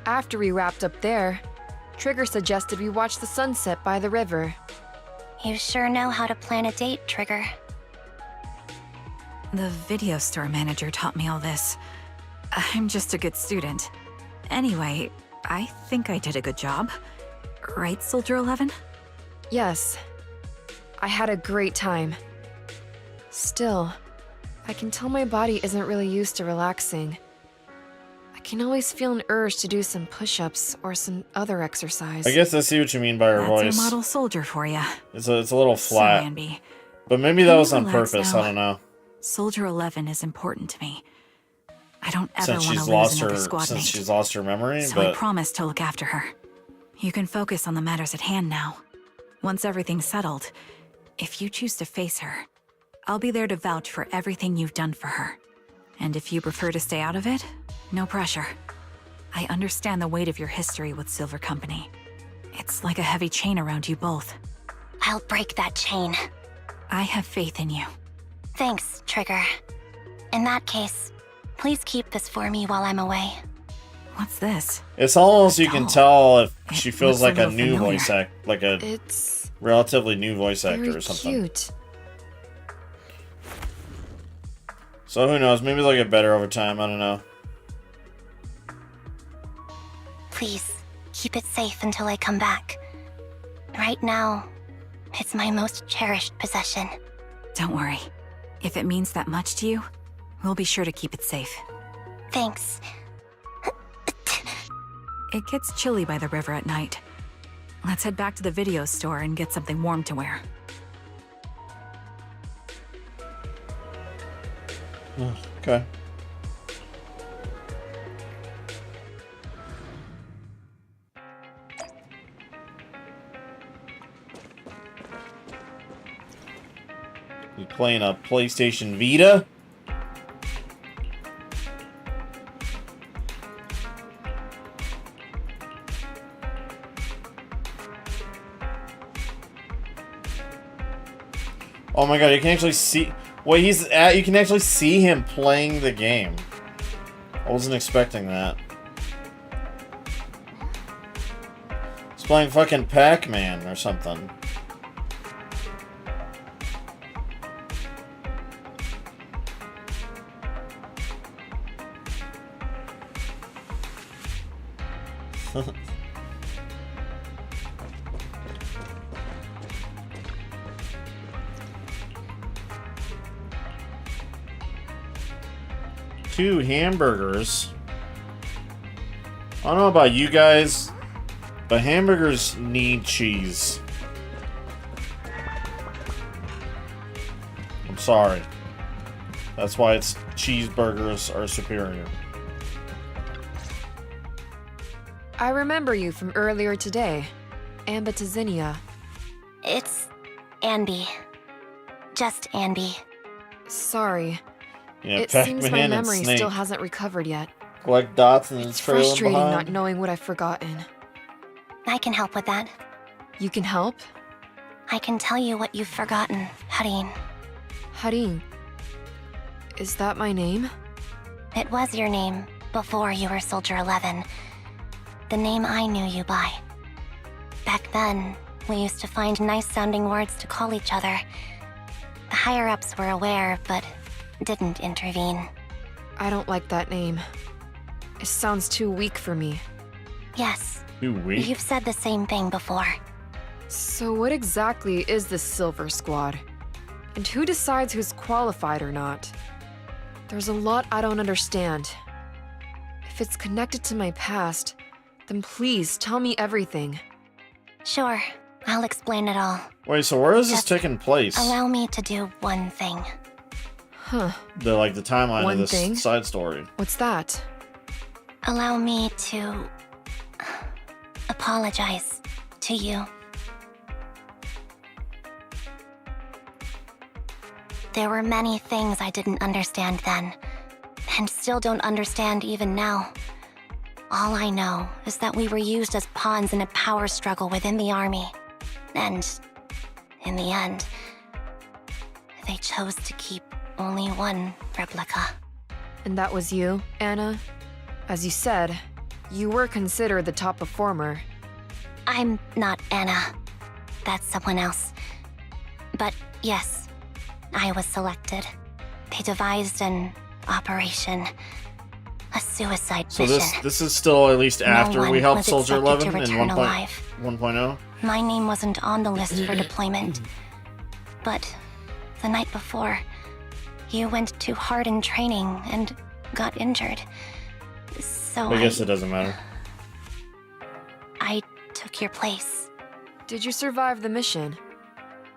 After we wrapped up there, Trigger suggested we watch the sunset by the river.
You sure know how to plan a date, Trigger.
The video store manager taught me all this. I'm just a good student. Anyway, I think I did a good job. Right, Soldier 11?
Yes, I had a great time. Still, I can tell my body isn't really used to relaxing. I can always feel an urge to do some push-ups or some other exercise.
I guess I see what you mean by her
That's
voice.
a model soldier for you.
It's a little flat.
Ambi.
But maybe that
Can
was
you
on
relax
purpose,
now?
I don't know.
Soldier 11 is important to me. I don't ever
since
want
she's
to lose
lost
another
her
squad
since
mate.
she's lost her memory,
So I
but
promise to look after her. You can focus on the matters at hand now. Once everything's settled, if you choose to face her, I'll be there to vouch for everything you've done for her. And if you prefer to stay out of it, no pressure. I understand the weight of your history with Silver Company. It's like a heavy chain around you both.
I'll break that chain.
I have faith in you.
Thanks, Trigger. In that case, please keep this for me while I'm away.
What's this?
it's almost you can
doll.
tell if she
It
feels
looks
like
a
a
little
new
familiar.
voice act, like a
It's
relatively new voice actor
very
or something.
cute.
So who knows? Maybe they'll get better over time. I don't know.
Please, keep it safe until I come back. Right now, it's my most cherished possession.
Don't worry. If it means that much to you, we'll be sure to keep it safe.
Thanks.
It gets chilly by the river at night. Let's head back to the video store and get something warm to wear.
Okay. You playing a PlayStation Vita? Oh my god, you can actually see... Wait, he's at... You can actually see him playing the game. I wasn't expecting that. He's playing fucking Pac-Man or something. Two hamburgers. I don't know about you guys, but hamburgers need cheese. I'm sorry. That's why it's cheeseburgers are superior.
I remember you from earlier today. Ambitizinia.
It's Andy. Just Andy.
Sorry.
Yeah,
It seems my
Pac-Man and
memory
Snake.
still hasn't recovered yet.
Collect dots and then
It's
trail them
frustrating
behind.
not knowing what I've forgotten.
I can help with that.
You can help?
I can tell you what you've forgotten, Harin.
Harin. Is that my name?
It was your name before you were Soldier 11. The name I knew you by. Back then, we used to find nice-sounding words to call each other. The higher-ups were aware, but didn't intervene.
I don't like that name. It sounds too weak for me.
Yes,
Too weak.
you've said the same thing before.
So what exactly is the Silver Squad? And who decides who's qualified or not? There's a lot I don't understand. If it's connected to my past, then please tell me everything.
Sure, I'll explain it all.
Wait, so where is this
Just
taking place?
Allow me to do one thing.
Huh.
The timeline
One
of this
thing?
side story.
What's that?
Allow me to apologize to you. There were many things I didn't understand then, and still don't understand even now. All I know is that we were used as pawns in a power struggle within the army. And, in the end, they chose to keep only one replica.
And that was you, Anna? As you said, you were considered the top performer.
I'm not Anna. That's someone else. But yes, I was selected. They devised an operation. A suicide
So
mission.
this is still at least after
one
we helped
was
Soldier
expected
11
to
in
return alive.
1.0.
My name wasn't on the list for deployment. But the night before, you went too hard in training and got injured. So
I guess it doesn't matter.
I took your place.
Did you survive the mission?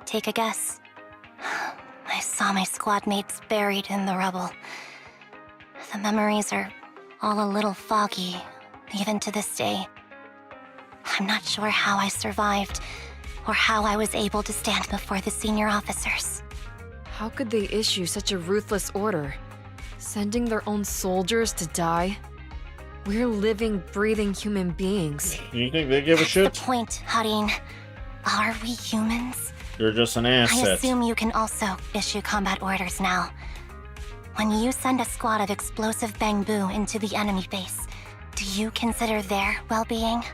Take a guess. I saw my squad mates buried in the rubble. The memories are all a little foggy, even to this day. I'm not sure how I survived, or how I was able to stand before the senior officers.
How could they issue such a ruthless order? Sending their own soldiers to die? We're living, breathing human beings.
You think they give a
That's
shit?
the point, Harin. Are we humans?
You're just an
I
asset.
assume you can also issue combat orders now. When you send a squad of explosive bamboo into the enemy base, do you consider their well-being?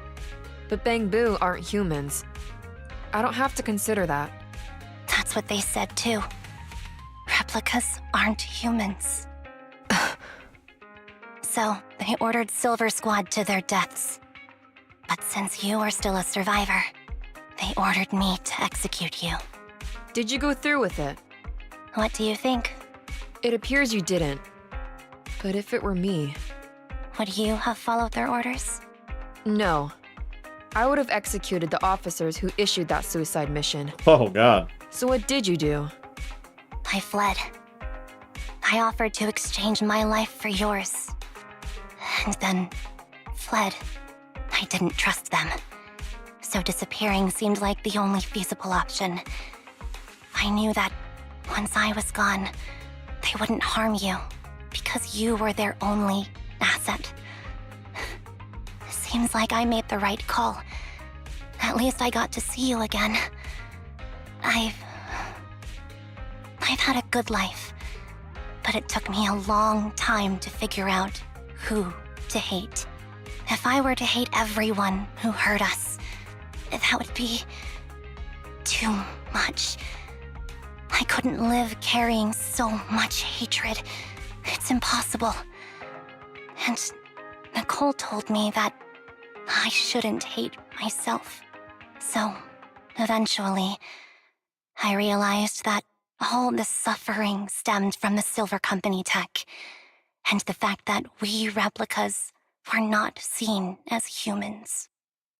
But Bangbu aren't humans. I don't have to consider that.
That's what they said too. Replicas aren't humans. So, they ordered Silver Squad to their deaths. But since you are still a survivor, they ordered me to execute you.
Did you go through with it?
What do you think?
It appears you didn't. But if it were me...
Would you have followed their orders?
No. I would have executed the officers who issued that suicide mission.
Oh, God.
So what did you do?
I fled. I offered to exchange my life for yours. And then fled. I didn't trust them. So disappearing seemed like the only feasible option. I knew that once I was gone, they wouldn't harm you because you were their only asset. Seems like I made the right call. At least I got to see you again. I've had a good life, but it took me a long time to figure out who to hate. If I were to hate everyone who hurt us, that would be too much. I couldn't live carrying so much hatred. It's impossible. And Nicole told me that I shouldn't hate myself. So, eventually, I realized that all the suffering stemmed from the Silver Company tech, and the fact that we replicas were not seen as humans.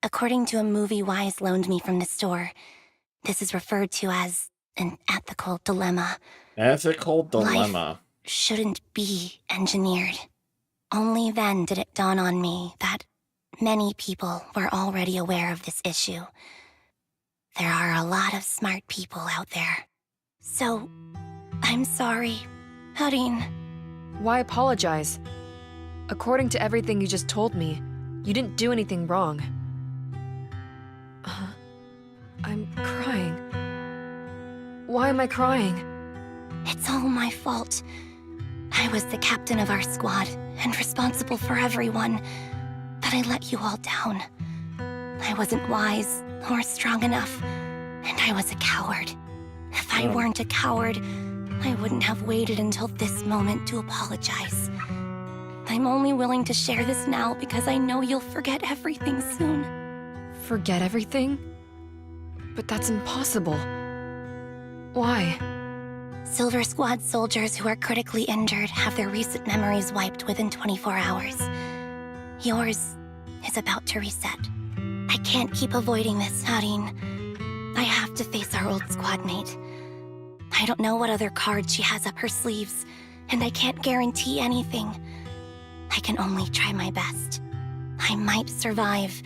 According to a movie Wise loaned me from the store, this is referred to as an ethical dilemma.
Ethical dilemma.
Life shouldn't be engineered. Only then did it dawn on me that many people were already aware of this issue. There are a lot of smart people out there. So, I'm sorry, Harin.
Why apologize? According to everything you just told me, you didn't do anything wrong. I'm crying. Why am I crying?
It's all my fault. I was the captain of our squad and responsible for everyone, but I let you all down. I wasn't wise or strong enough, and I was a coward. If I weren't a coward, I wouldn't have waited until this moment to apologize. I'm only willing to share this now because I know you'll forget everything soon.
Forget everything? But that's impossible. Why?
Silver Squad soldiers who are critically injured have their recent memories wiped within 24 hours. Yours is about to reset. I can't keep avoiding this, Harin. I have to face our old squad mate. I don't know what other cards she has up her sleeves, and I can't guarantee anything. I can only try my best. I might survive,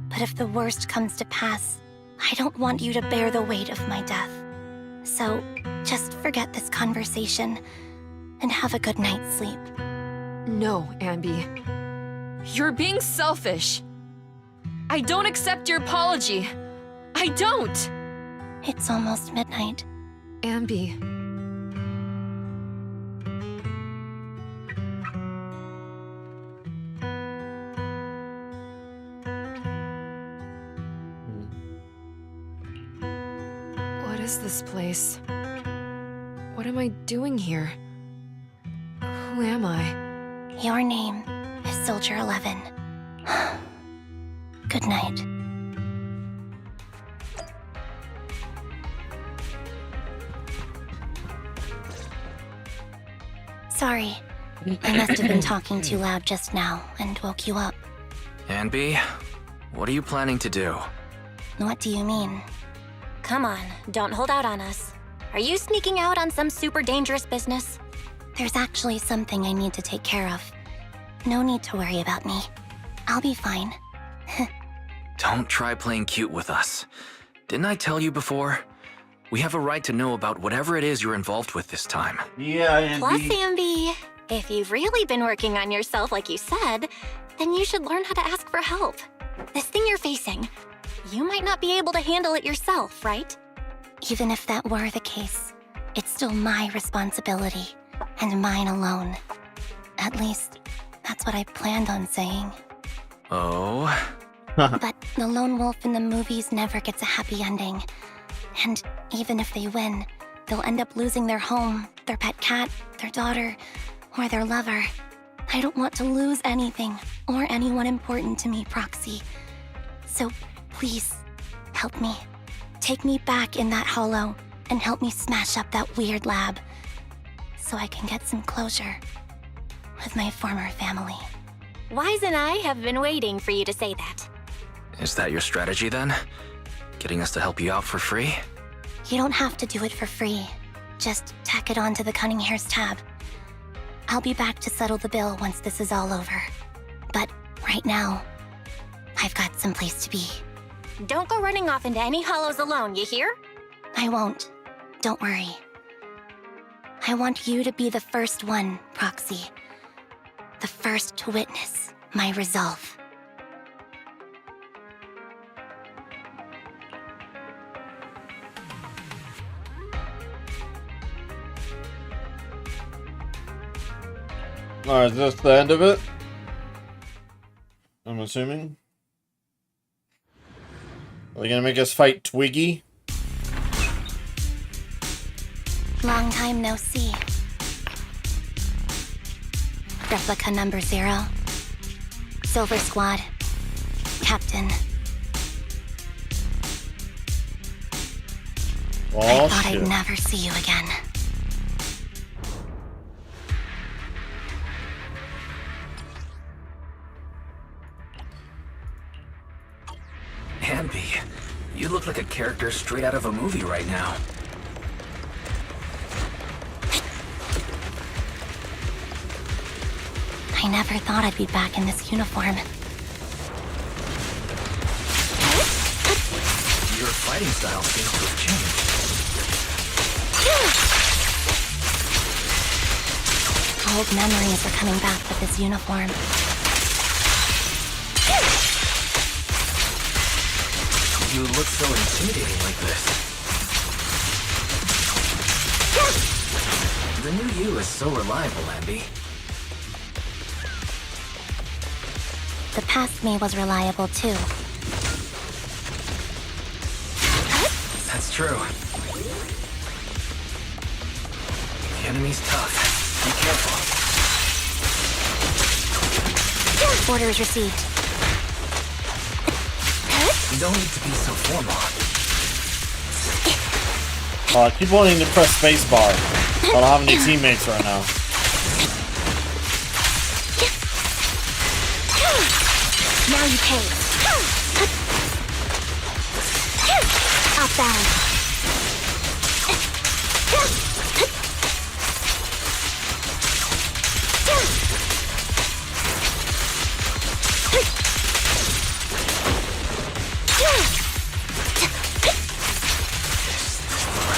but if the worst comes to pass, I don't want you to bear the weight of my death. So, just forget this conversation, and have a good night's sleep.
No, Ambi. You're being selfish. I don't accept your apology. I don't!
It's almost midnight.
Ambi. What is this place? What am I doing here? Who am I?
Your name is Soldier 11. Good night. Sorry. I must have been talking too loud just now and woke you up.
Anby, what are you planning to do?
What do you mean? Come on, don't hold out on us. Are you sneaking out on some super dangerous business? There's actually something I need to take care of. No need to worry about me. I'll be fine.
Don't try playing cute with us. Didn't I tell you before? We have a right to know about whatever it is you're involved with this time.
Yeah,
Plus,
Andy.
Ambi, if you've really been working on yourself like you said, then you should learn how to ask for help. This thing you're facing, you might not be able to handle it yourself, right? Even if that were the case, it's still my responsibility, and mine alone. At least, that's what I planned on saying.
Oh?
But the lone wolf in the movies never gets a happy ending. And even if they win, they'll end up losing their home, their pet cat, their daughter, or their lover. I don't want to lose anything or anyone important to me, Proxy. So please, help me. Take me back in that hollow and help me smash up that weird lab so I can get some closure with my former family. Wise and I have been waiting for you to say that.
Is that your strategy then? Getting us to help you out for free?
You don't have to do it for free. Just tack it on to the Cunning Hair's tab. I'll be back to settle the bill once this is all over. But right now, I've got someplace to be. Don't go running off into any hollows alone, you hear? I won't. Don't worry. I want you to be the first one, Proxy. The first to witness my resolve.
Alright, is this the end of it? I'm assuming. Are they gonna make us fight Twiggy?
Long time no see. Replica number 0. Silver Squad. Captain.
Oh,
I thought
shit.
I'd never see you again.
Ambi, you look like a character straight out of a movie right now.
I never thought I'd be back in this uniform.
Your fighting style seems to have changed.
Old memories are coming back with this uniform.
You look so intimidating like this. The new you is so reliable, Ambi.
The past me was reliable too.
That's true. The enemy's tough. Be careful.
Orders received.
You don't need to be so formal.
I keep wanting to press spacebar. I don't have any teammates right now.
Now you pay. Outbound.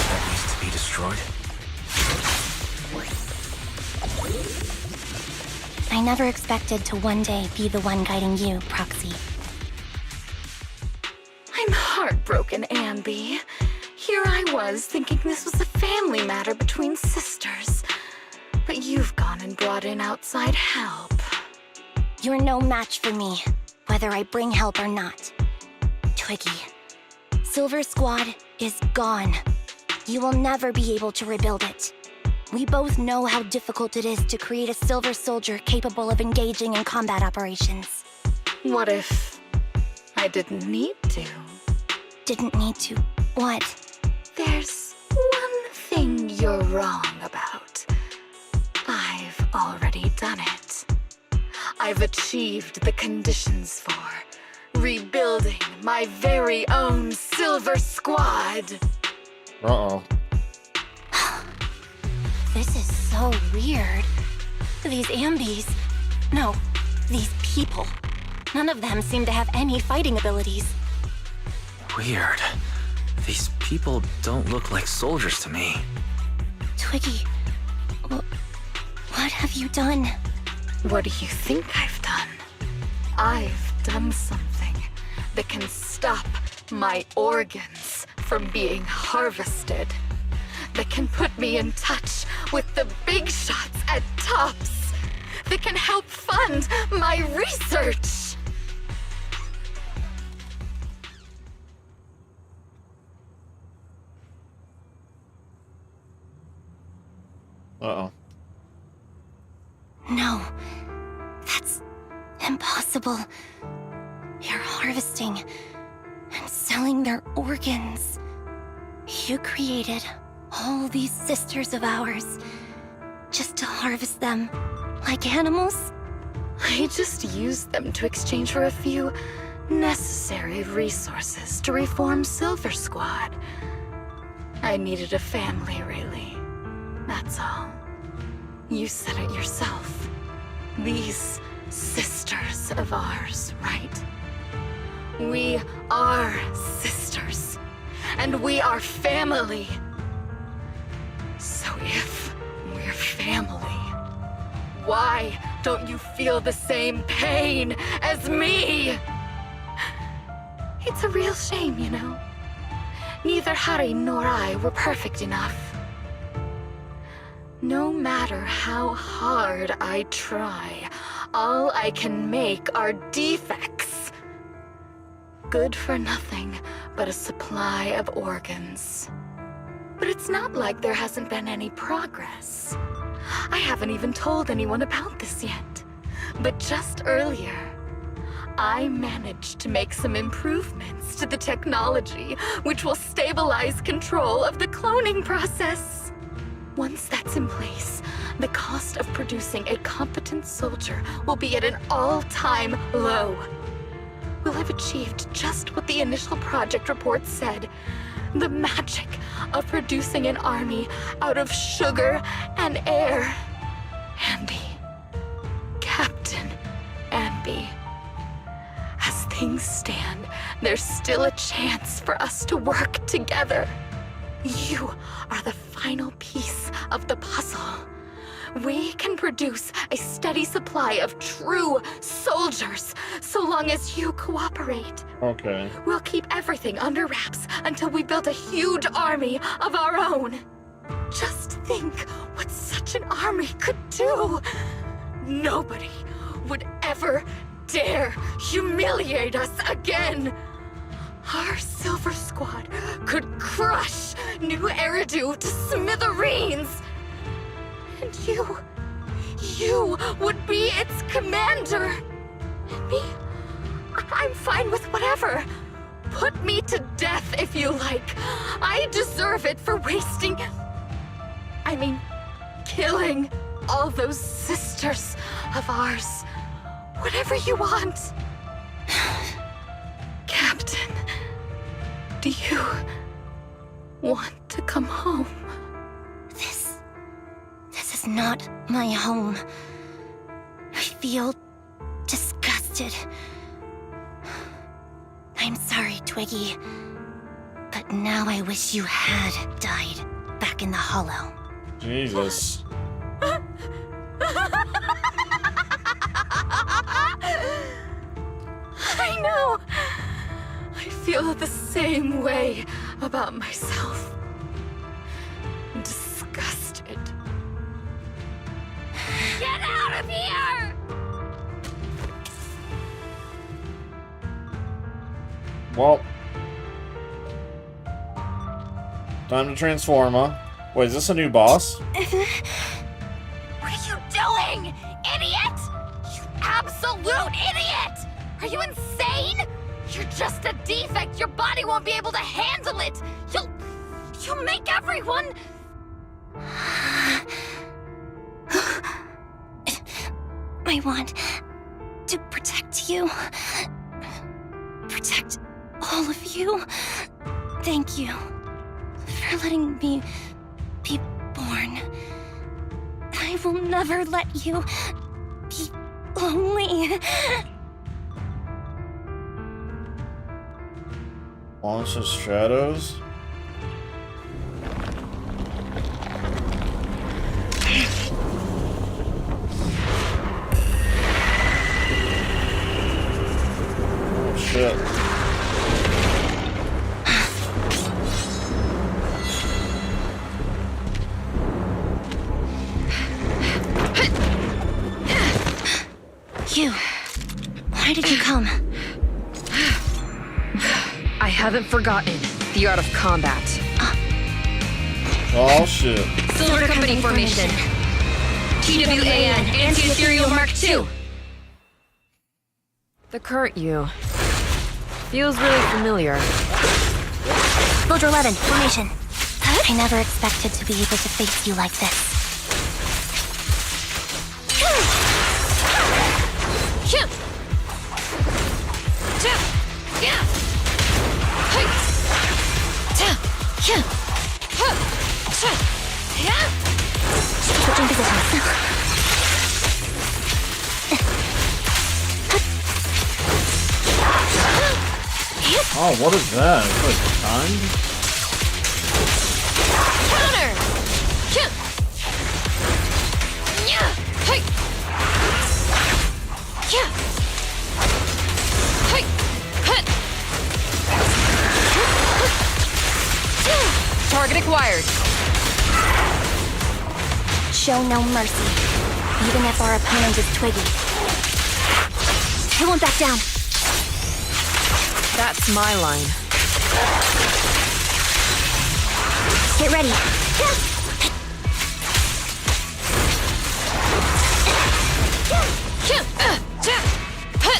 That needs to be destroyed.
I never expected to one day be the one guiding you, Proxy.
I'm heartbroken, Ambi. Here I was thinking this was a family matter between sisters. But you've gone and brought in outside help.
You're no match for me, whether I bring help or not. Twiggy, Silver Squad is gone. You will never be able to rebuild it. We both know how difficult it is to create a Silver Soldier capable of engaging in combat operations.
What if I didn't need to?
Didn't need to. What?
There's one thing you're wrong about. I've already done it. I've achieved the conditions for rebuilding my very own Silver Squad.
Uh-oh.
This is so so weird. These ambies... No, these people. None of them seem to have any fighting abilities.
Weird. These people don't look like soldiers to me.
Twiggy, what have you done?
What do you think I've done? I've done something that can stop my organs from being harvested. That can put me in touch with the big shots at TOPS. That can help fund my research.
Uh-oh.
No, that's impossible. You're harvesting and selling their organs. You created all these sisters of ours just to harvest them like animals?
I just used them to exchange for a few necessary resources to reform Silver Squad. I needed a family, really. That's all. You said it yourself. These sisters of ours, right? We are sisters. And we are family. So if we're family, why don't you feel the same pain as me? It's a real shame, you know. Neither Harry nor I were perfect enough. No matter how hard I try, all I can make are defects. Good for nothing but a supply of organs. But it's not like there hasn't been any progress. I haven't even told anyone about this yet. But just earlier, I managed to make some improvements to the technology which will stabilize control of the cloning process. Once that's in place, the cost of producing a competent soldier will be at an all-time low. We'll have achieved just what the initial project report said. The magic of producing an army out of sugar and air. Ambi. Captain Ambi. As things stand, there's still a chance for us to work together. You are the final piece of the puzzle. We can produce a steady supply of true soldiers, so long as you cooperate.
Okay.
We'll keep everything under wraps until we build a huge army of our own. Just think what such an army could do. Nobody would ever dare humiliate us again. Our Silver Squad could crush New Eridu to smithereens. And you would be its commander. And me, I'm fine with whatever. Put me to death if you like. I deserve it for killing all those sisters of ours. Whatever you want. Captain, do you want to come home?
This is not my home. I feel disgusted. I'm sorry, Twiggy. But now I wish you had died back in the Hollow.
Jesus.
I know. I feel the same way about myself. Disgusted. Get out of here!
Well. Time to transform, huh? Wait, is this a new boss?
What are you doing, idiot? You absolute idiot! Are you insane? You're just a defect. Your body won't be able to handle it. You'll make everyone...
I want to protect you. Protect all of you. Thank you for letting me be born. I will never let you be lonely.
Launch of shadows. Oh shit.
You. Why did you come?
I haven't forgotten the art of combat.
Oh shit.
Silver Company formation. TWAN, Anti-Ethereal Mark II. The current you feels really familiar.
Soldier 11, formation. I never expected to be able to face you like this. Switching positions.
Oh, what is that? It's like time?
Counter!
Target acquired.
Show no mercy, even if our opponent is twiggy. I won't back down.
That's my line.
Get ready.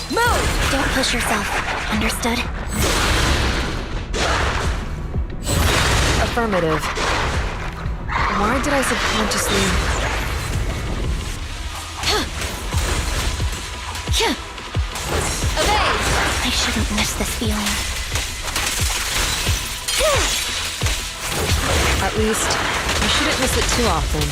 Move! Don't push yourself. Understood?
Affirmative. Why did I subconsciously...
Evade! I shouldn't miss this feeling.
At least, you shouldn't miss it too often.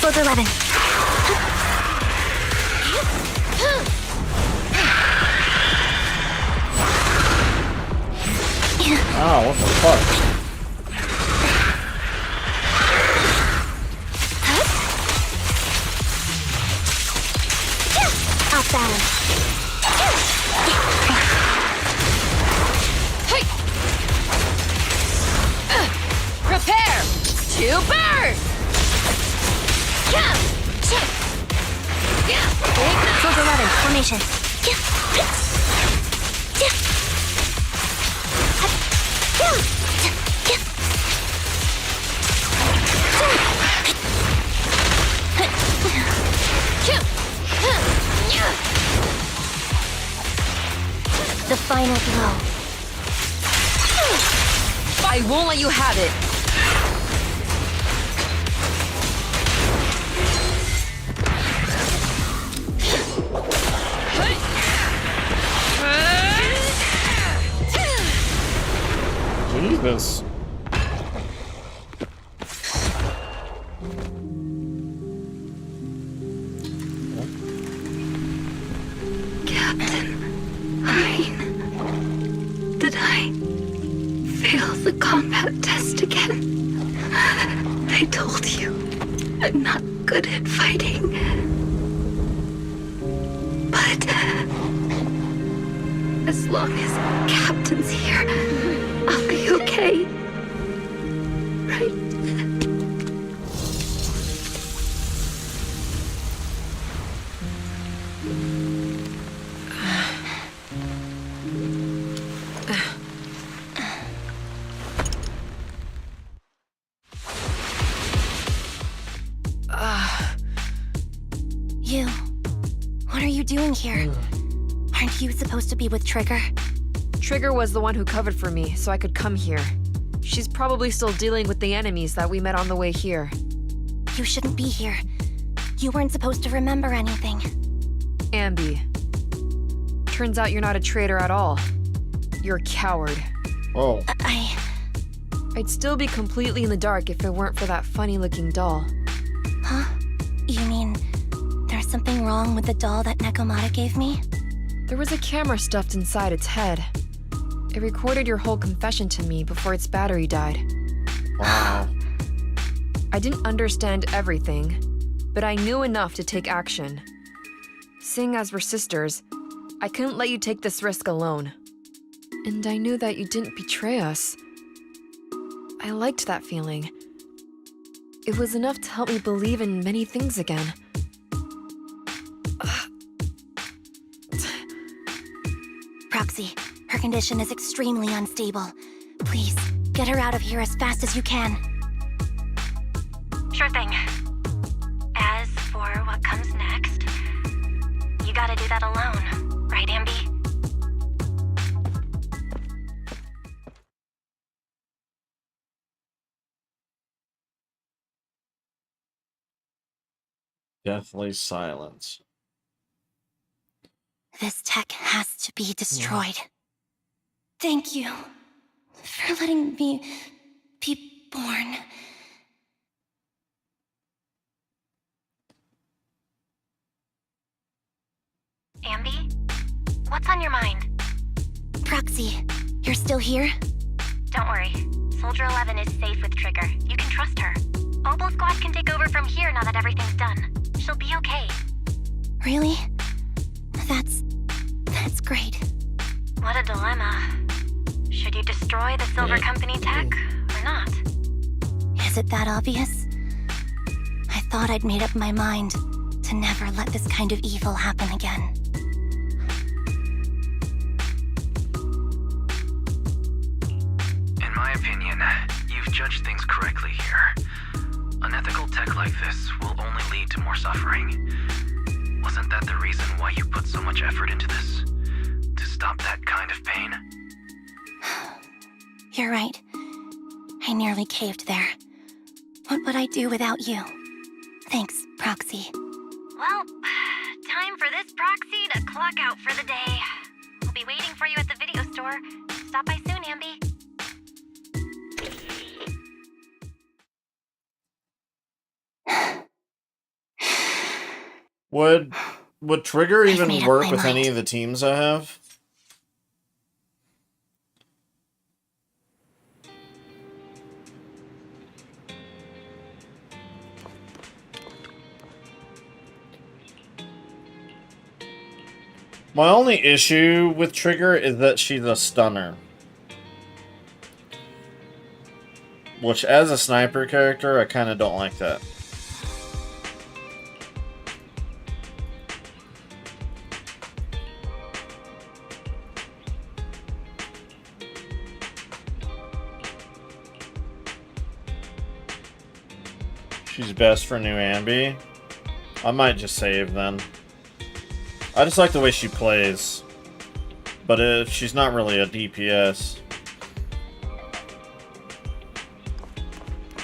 Soldier 11.
Oh, what the fuck?
Off balance.
Prepare to burn!
Soldier 11, formation. The final blow.
I won't let you have it.
Jesus.
Captain Hein, did I fail the combat test again? I told you, I'm not good at fighting. But as long as Captain's here, I'll be okay. Right?
You. What are you doing here? Aren't you supposed to be with Trigger?
Trigger was the one who covered for me, so I could come here. She's probably still dealing with the enemies that we met on the way here.
You shouldn't be here. You weren't supposed to remember anything.
Ambi. Turns out you're not a traitor at all. You're a coward.
Oh.
I'd still be completely in the dark if it weren't for that funny-looking doll.
Huh? You mean there's something wrong with the doll that Nekomata gave me?
There was a camera stuffed inside its head. It recorded your whole confession to me before its battery died.
Wow.
I didn't understand everything, but I knew enough to take action. Seeing as we're sisters, I couldn't let you take this risk alone. And I knew that you didn't betray us. I liked that feeling. It was enough to help me believe in many things again.
Proxy, her condition is extremely unstable. Please, get her out of here as fast as you can. Sure thing. As for what comes next, you gotta do that alone, right, Ambi?
Deathly silence.
This tech has to be destroyed. Thank you for letting me be born. Ambi? What's on your mind? Proxy, you're still here? Don't worry. Soldier 11 is safe with Trigger. You can trust her. Oboe Squad can take over from here now that everything's done. She'll be okay. Really? That's great. What a dilemma. Should you destroy the Silver Company tech, or not? Is it that obvious? I thought I'd made up my mind to never let this kind of evil happen again.
In my opinion, you've judged things correctly here. Unethical tech like this will only lead to more suffering. Wasn't that the reason why you put so much effort into this? To stop that kind of pain?
You're right. I nearly caved there. What would I do without you? Thanks, Proxy. Well, time for this Proxy to clock out for the day. I'll be waiting for you at the video store. Stop by soon, Ambi.
Would Trigger
I've
even
made up
work
my
with any
mind.
of the teams I have? My only issue with Trigger is that she's a stunner. Which, as a sniper character, I kind of don't like that. She's best for new Ambi. I might just save then. I just like the way she plays. But she's not really a DPS.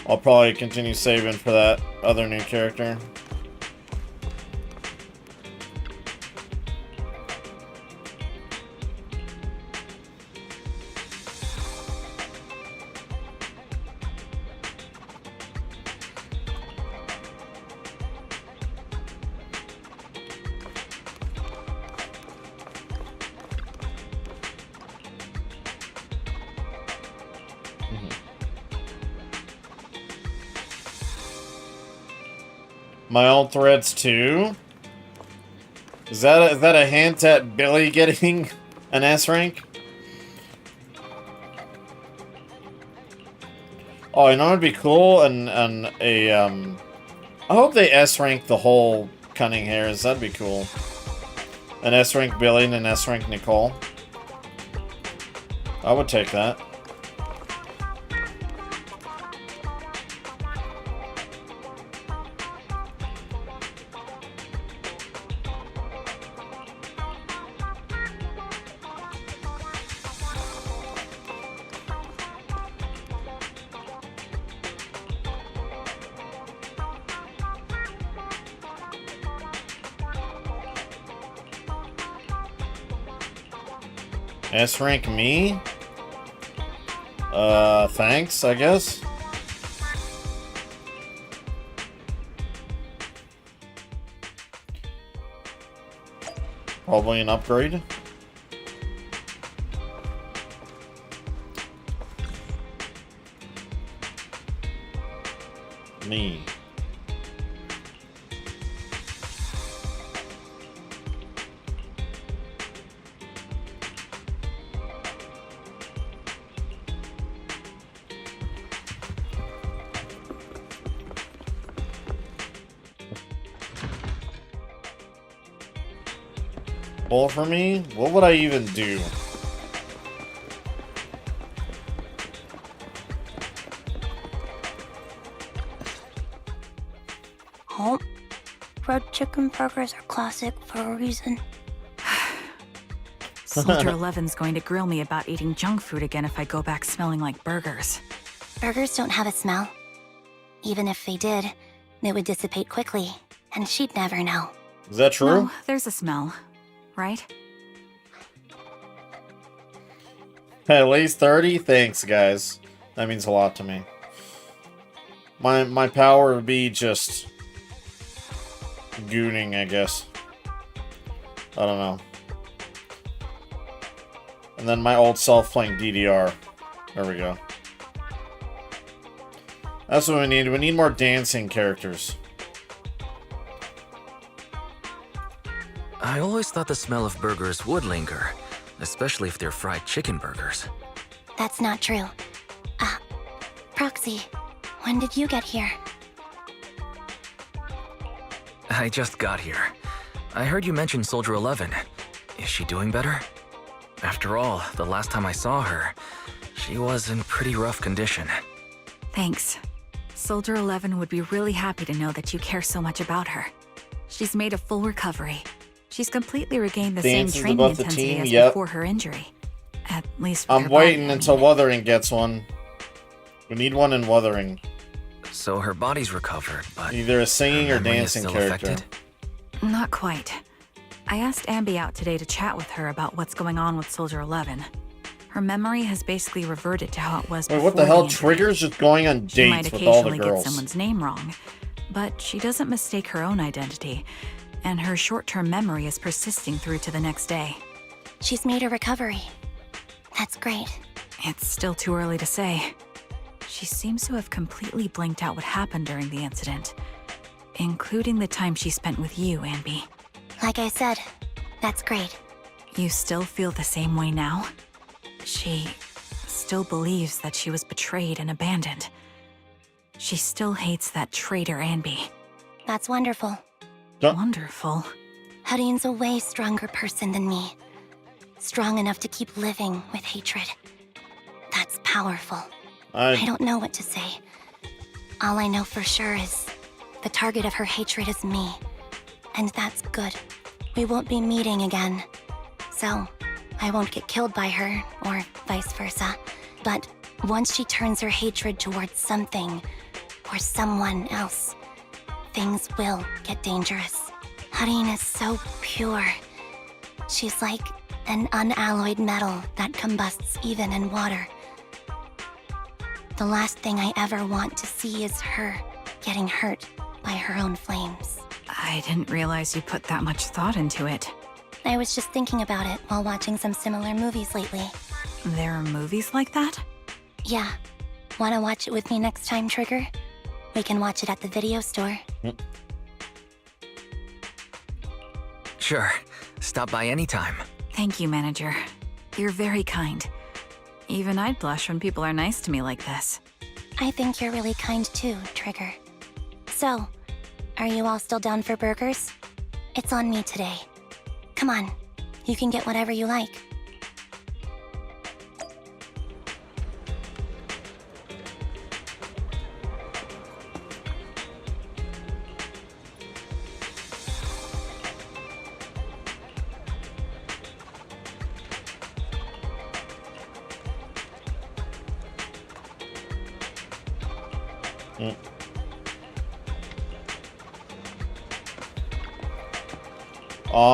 I'll probably continue saving for that other new character. My old threads too? Is that a hint at Billy getting an S rank? Oh, you know what'd be cool? I hope they S rank the whole Cunning Hairs. That'd be cool. An S rank Billy and an S rank Nicole. I would take that. S rank me? Thanks, I guess. Probably an upgrade. Me. Well, for me, what would I even do?
Oh, fried chicken burgers are classic for a reason.
Soldier 11's going to grill me about eating junk food again if I go back smelling like burgers.
Burgers don't have a smell. Even if they did, they would dissipate quickly, and she'd never know.
Is that true?
No, there's a smell, right?
At least 30? Thanks, guys. That means a lot to me. My power would be just gooning, I guess. I don't know. And then my old self playing DDR. There we go. That's what we need. We need more dancing characters.
I always thought the smell of burgers would linger, especially if they're fried chicken burgers.
That's not true. Proxy, when did you get here?
I just got here. I heard you mention Soldier 11. Is she doing better? After all, the last time I saw her, she was in pretty rough condition.
Thanks. Soldier 11 would be really happy to know that you care so much about her. She's made a full recovery. She's completely regained the same
Dances
training
above the
intensity
team,
as
yep.
before her injury. At least with
I'm
her body,
waiting until Wuthering gets one. We need one in Wuthering.
So her body's recovered, but
Either a singing
her
or
memory is
dancing
still
character.
affected?
Not quite. I asked Ambi out today to chat with her about what's going on with Soldier 11. Her memory has basically reverted to how it was
Wait,
before
what the hell?
injury.
Trigger's just going on
She might
dates with all the
occasionally get
girls.
someone's name wrong, but she doesn't mistake her own identity, and her short-term memory is persisting through to the next day.
She's made a recovery. That's great.
It's still too early to say. She seems to have completely blanked out what happened during the incident, including the time she spent with you, Ambi.
Like I said, that's great.
You still feel the same way now? She still believes that she was betrayed and abandoned. She still hates that traitor Ambi.
That's wonderful.
Wonderful.
Hadine's a way stronger person than me. Strong enough to keep living with hatred. That's powerful. I don't know what to say. All I know for sure is the target of her hatred is me. And that's good. We won't be meeting again. So, I won't get killed by her, or vice versa. But once she turns her hatred towards something, or someone else, things will get dangerous. Hadine is so pure. She's like an unalloyed metal that combusts even in water. The last thing I ever want to see is her getting hurt by her own flames.
I didn't realize you put that much thought into it.
I was just thinking about it while watching some similar movies lately.
There are movies like that?
Yeah. Wanna watch it with me next time, Trigger? We can watch it at the video store.
Sure. Stop by anytime.
Thank you, Manager. You're very kind. Even I'd blush when people are nice to me like this.
I think you're really kind too, Trigger. So, are you all still down for burgers? It's on me today. Come on, you can get whatever you like.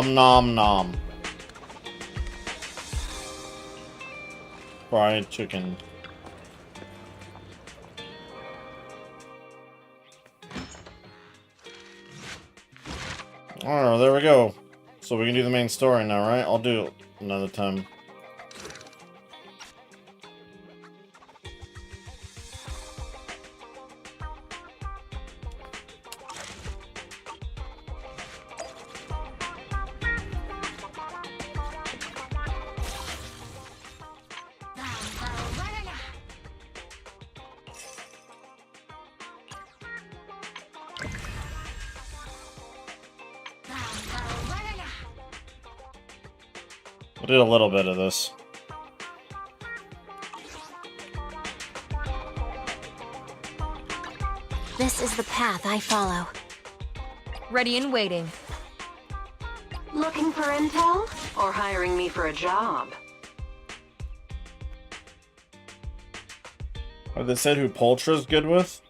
Nom nom. Fried chicken. Oh, there we go. So we can do the main story now, right? I'll do it another time. I did a little bit of this.
This is the path I follow.
Ready and waiting.
Looking for intel? Or hiring me for a job?
Have they said who Poltra's good with?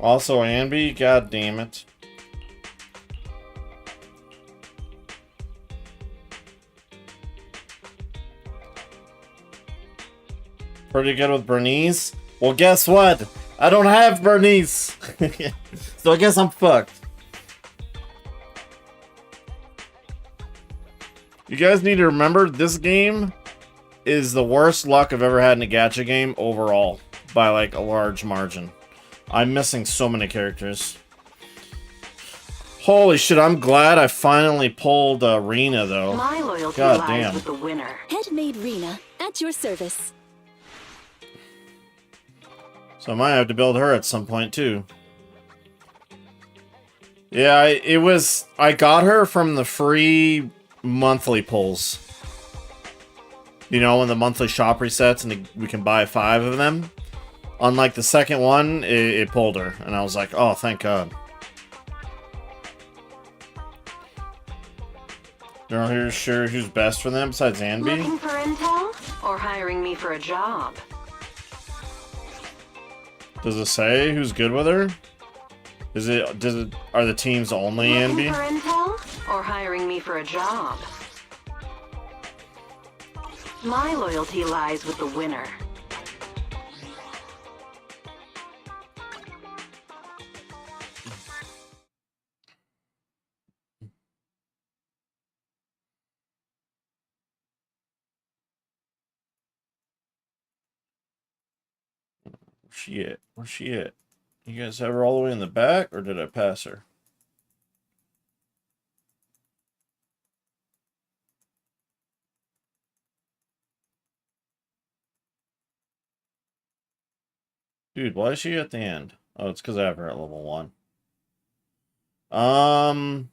Also, Anby, god damn it. Pretty good with Bernice? Well, guess what? I don't have Bernice! So I guess I'm fucked. You guys need to remember, this game is the worst luck I've ever had in a gacha game overall. By, like, a large margin. I'm missing so many characters. Holy shit, I'm glad I finally pulled Rena, though.
My loyalty
God
lies
damn.
with the winner.
Handmade Rena, at your service.
So I might have to build her at some point, too. Yeah, I got her from the free monthly pulls. You know, when the monthly shop resets and we can buy 5 of them. Unlike the second one, it pulled her. And I was like, oh, thank God. You're not here sure who's best for them besides Anby?
Looking for intel? Or hiring me for a job?
Does it say who's good with her? Are the teams only
Looking
Anby?
for intel? Or hiring me for a job? My loyalty lies with the winner.
Where's she at? Where's she at? You guys have her all the way in the back, or did I pass her? Dude, why is she at the end? Oh, it's because I have her at level 1.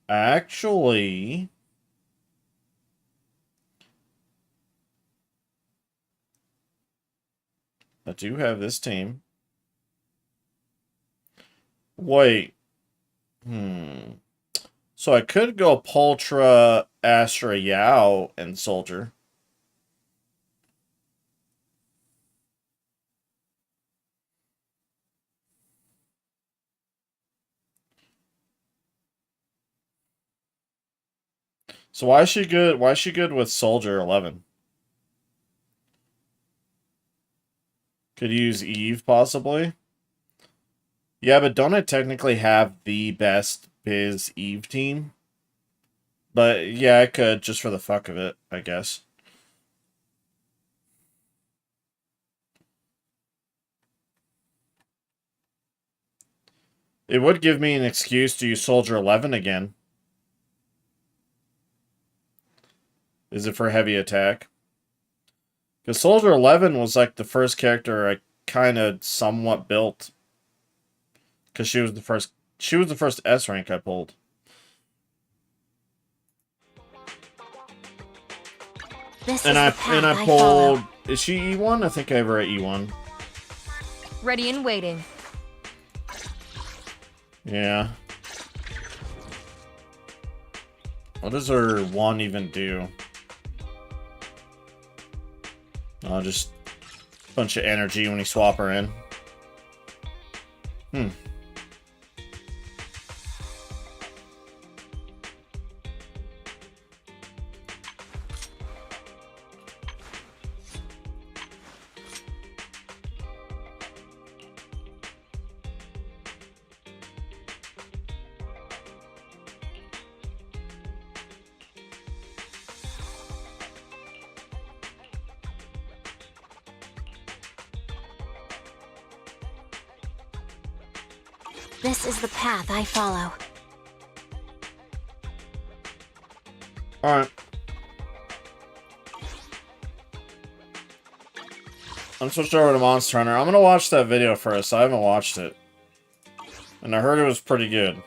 Actually... I do have this team. Wait. So I could go Poltra, Astra, Yao, and Soldier. So why is she good? Why is she good with Soldier 11? Could use Eve, possibly. Yeah, but don't I technically have the best Biz Eve team? But yeah, I could, just for the fuck of it, I guess. It would give me an excuse to use Soldier 11 again. Is it for heavy attack? Because Soldier 11 was like the first character I kind of somewhat built. Because she was the first S rank I pulled.
This
And
is
I pulled. Is she E1? I think I have her at E1.
Ready and waiting.
Yeah. What does her one even do? Oh, just a bunch of energy when you swap her in. Hmm.
This is the path I follow.
Alright. I'm switched over to Monster Hunter. I'm gonna watch that video first. I haven't watched it. And I heard it was pretty good.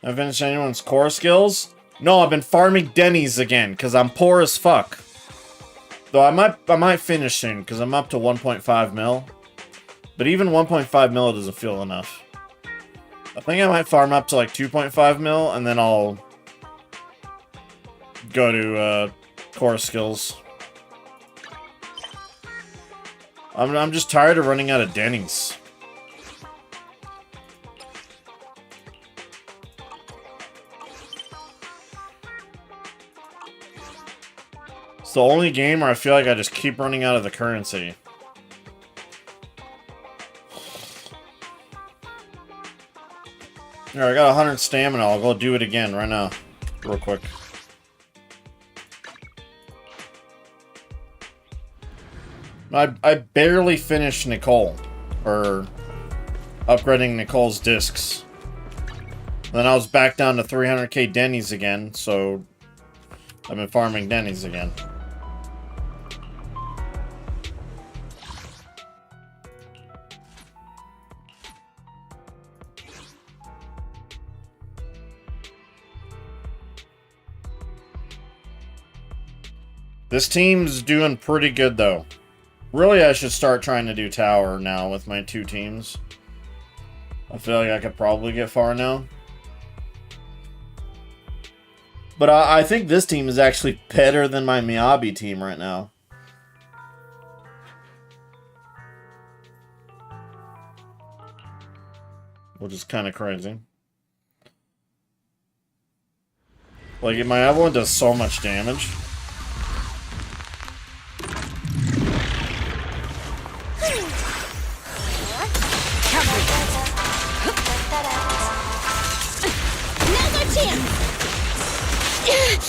I've finished anyone's core skills? No, I've been farming Denny's again, because I'm poor as fuck. Though I might finish soon, because I'm up to 1.5 mil. But even 1.5 mil doesn't feel enough. I think I might farm up to like 2.5 mil, and then I'll go to core skills. I'm just tired of running out of Denny's. It's the only game where I feel like I just keep running out of the currency. Alright, I got 100 stamina. I'll go do it again right now. Real quick. I barely finished Nicole. Or upgrading Nicole's discs. Then I was back down to 300k Denny's again, so I've been farming Denny's again. This team's doing pretty good, though. Really, I should start trying to do tower now with my two teams. I feel like I could probably get far now. But I think this team is actually better than my Miyabi team right now. Which is kind of crazy. Like, my Evelyn does so much damage.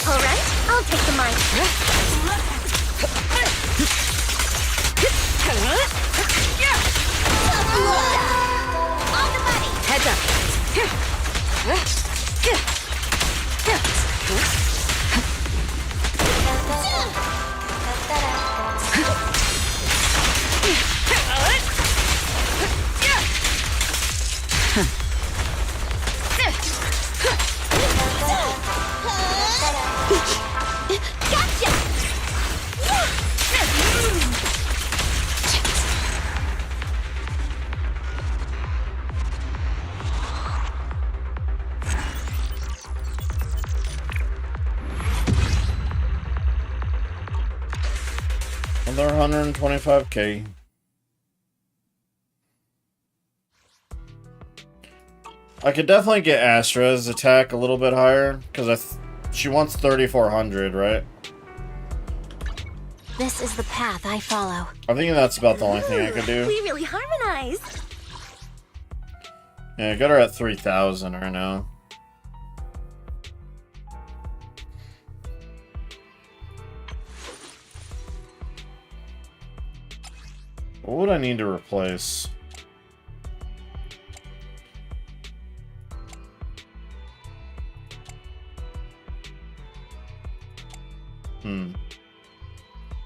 Alright, I'll take the mic. On the money. Heads up. Gotcha!
Another 125k. I could definitely get Astra's attack a little bit higher, because she wants 3,400, right?
This is the path I follow.
I think that's about the only thing I could do.
We really harmonize.
Yeah, I got her at 3,000 right now. What would I need to replace?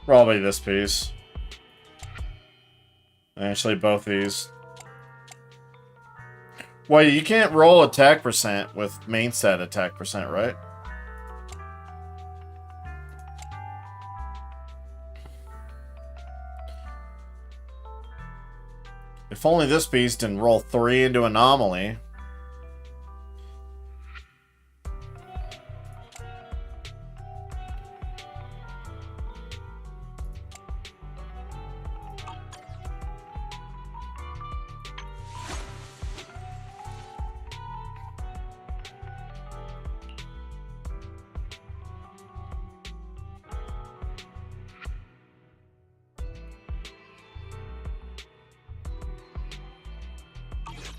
Probably this piece. Actually, both these. Wait, you can't roll attack percent with main set attack percent, right? If only this beast didn't roll 3 into Anomaly.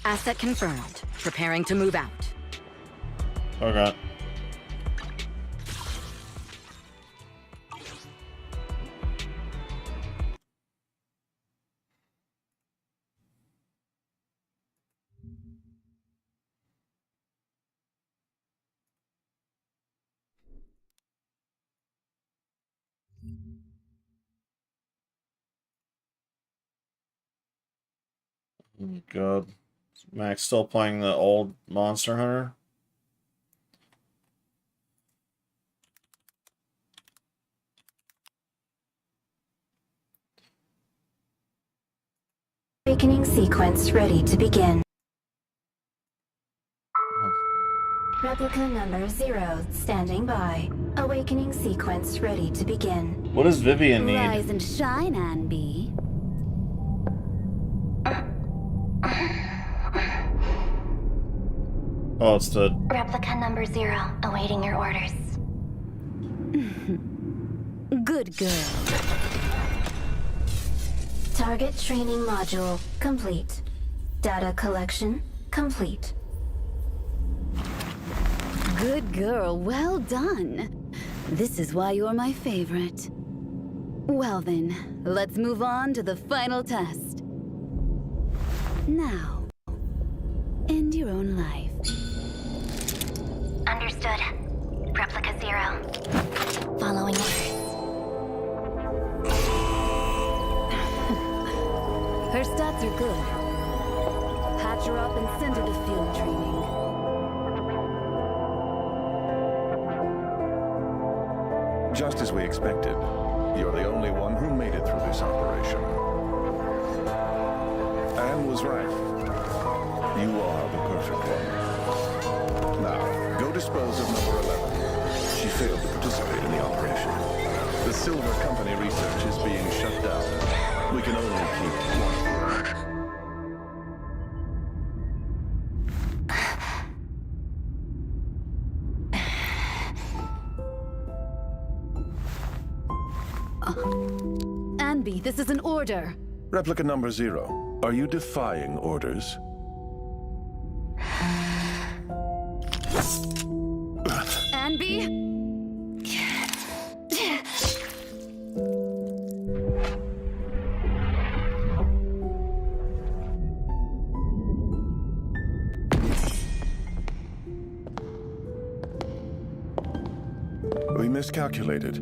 Asset confirmed. Preparing to move out.
Okay. Oh, God. Max still playing the old Monster Hunter?
Awakening sequence ready to begin. Replica number 0 standing by. Awakening sequence ready to begin.
What does Vivian need?
Rise and shine, Anby.
Oh, it's the...
Replica number 0, awaiting your orders.
Good girl.
Target training module complete. Data collection complete.
Good girl, well done. This is why you're my favorite. Well then, let's move on to the final test. Now, end your own life.
Understood. Replica 0. Following orders.
Her stats are good. Patch her up and send her to field training.
Just as we expected, you're the only one who made it through this operation. Anne was right. You are the perfect one. Now, go dispose of number 11. She failed to participate in the operation. The Silver Company research is being shut down. We can only keep one.
Anby, this is an order.
Replica number 0. Are you defying orders?
Anby?
We miscalculated.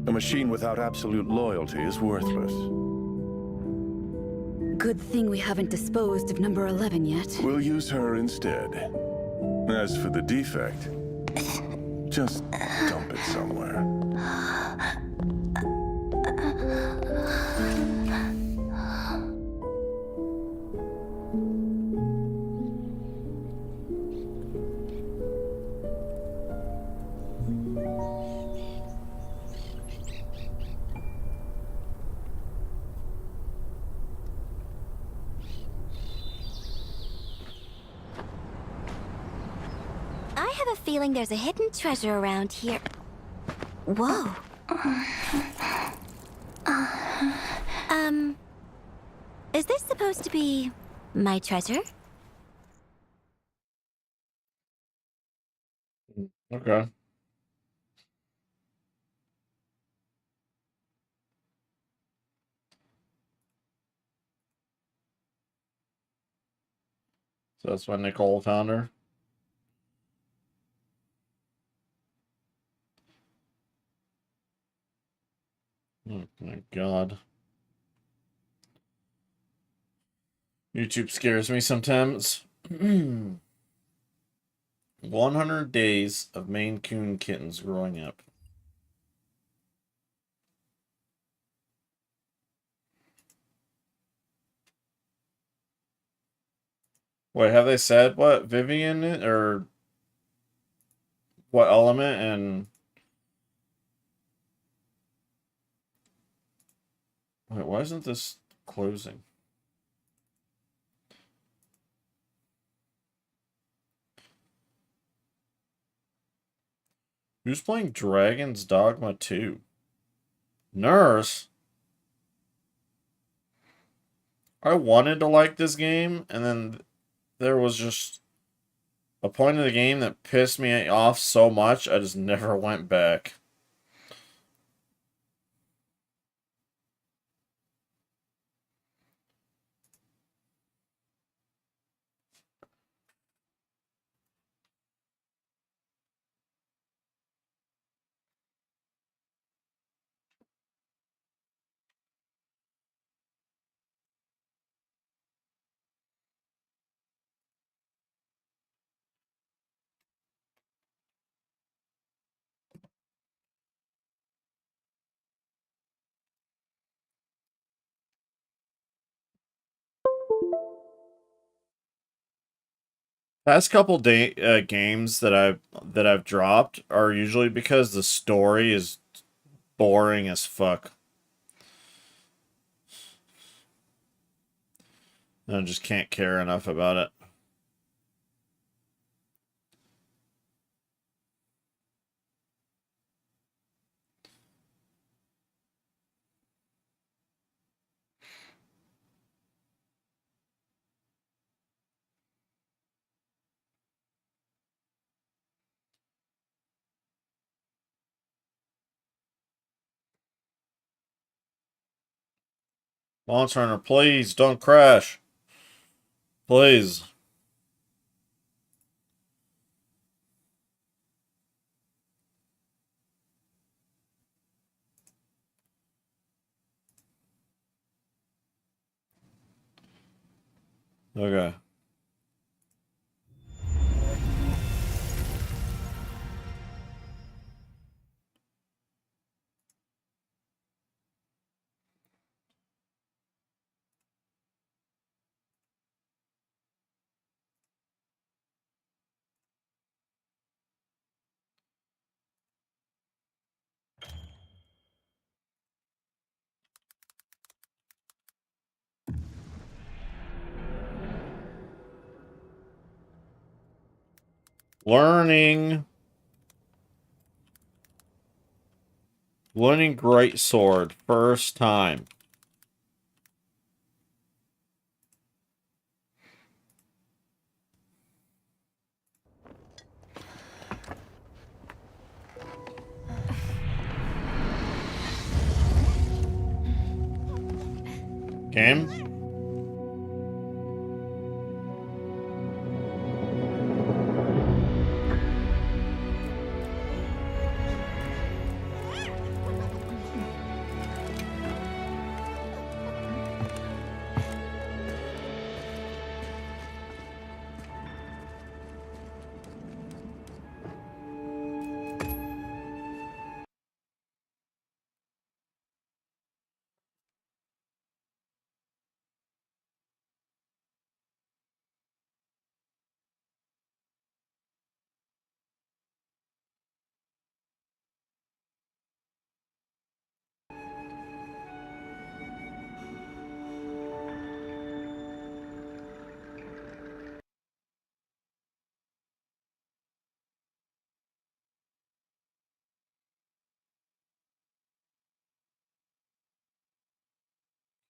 A machine without absolute loyalty is worthless.
Good thing we haven't disposed of number 11 yet.
We'll use her instead. As for the defect, just dump it somewhere.
I have a feeling there's a hidden treasure around here. Whoa. Is this supposed to be my treasure?
Okay. So that's when Nicole found her. Oh my God. YouTube scares me sometimes. 100 days of Maine Coon kittens growing up. Wait, have they said what Vivian or what element and wait, why isn't this closing? Who's playing Dragon's Dogma 2? Nurse? I wanted to like this game, and then there was just a point of the game that pissed me off so much, I just never went back. Past couple games that I've dropped are usually because the story is boring as fuck. And I just can't care enough about it. Monster Hunter, please don't crash. Please. Okay. Learning. Learning Great Sword. First time. Game?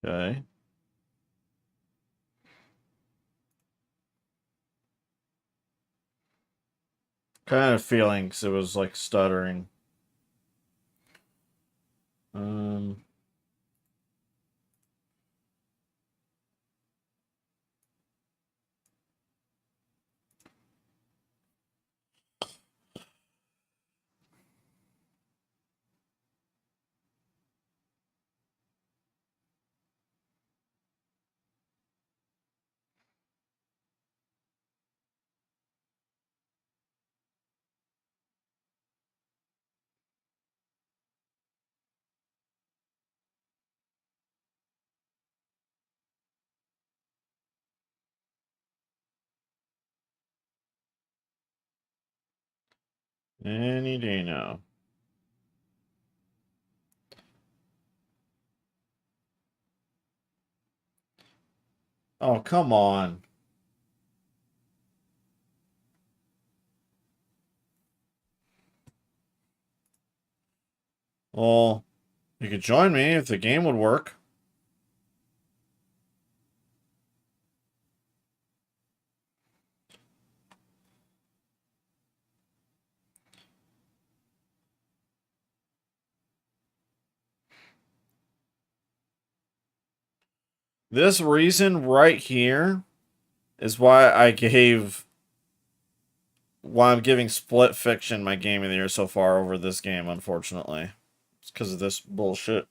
Okay. Kind of feeling 'cause it was like stuttering. Um. Any day now. Oh, come on. Well, you could join me if the game would work. This reason right here is why I'm giving Split Fiction my game of the year so far over this game, unfortunately. It's because of this bullshit.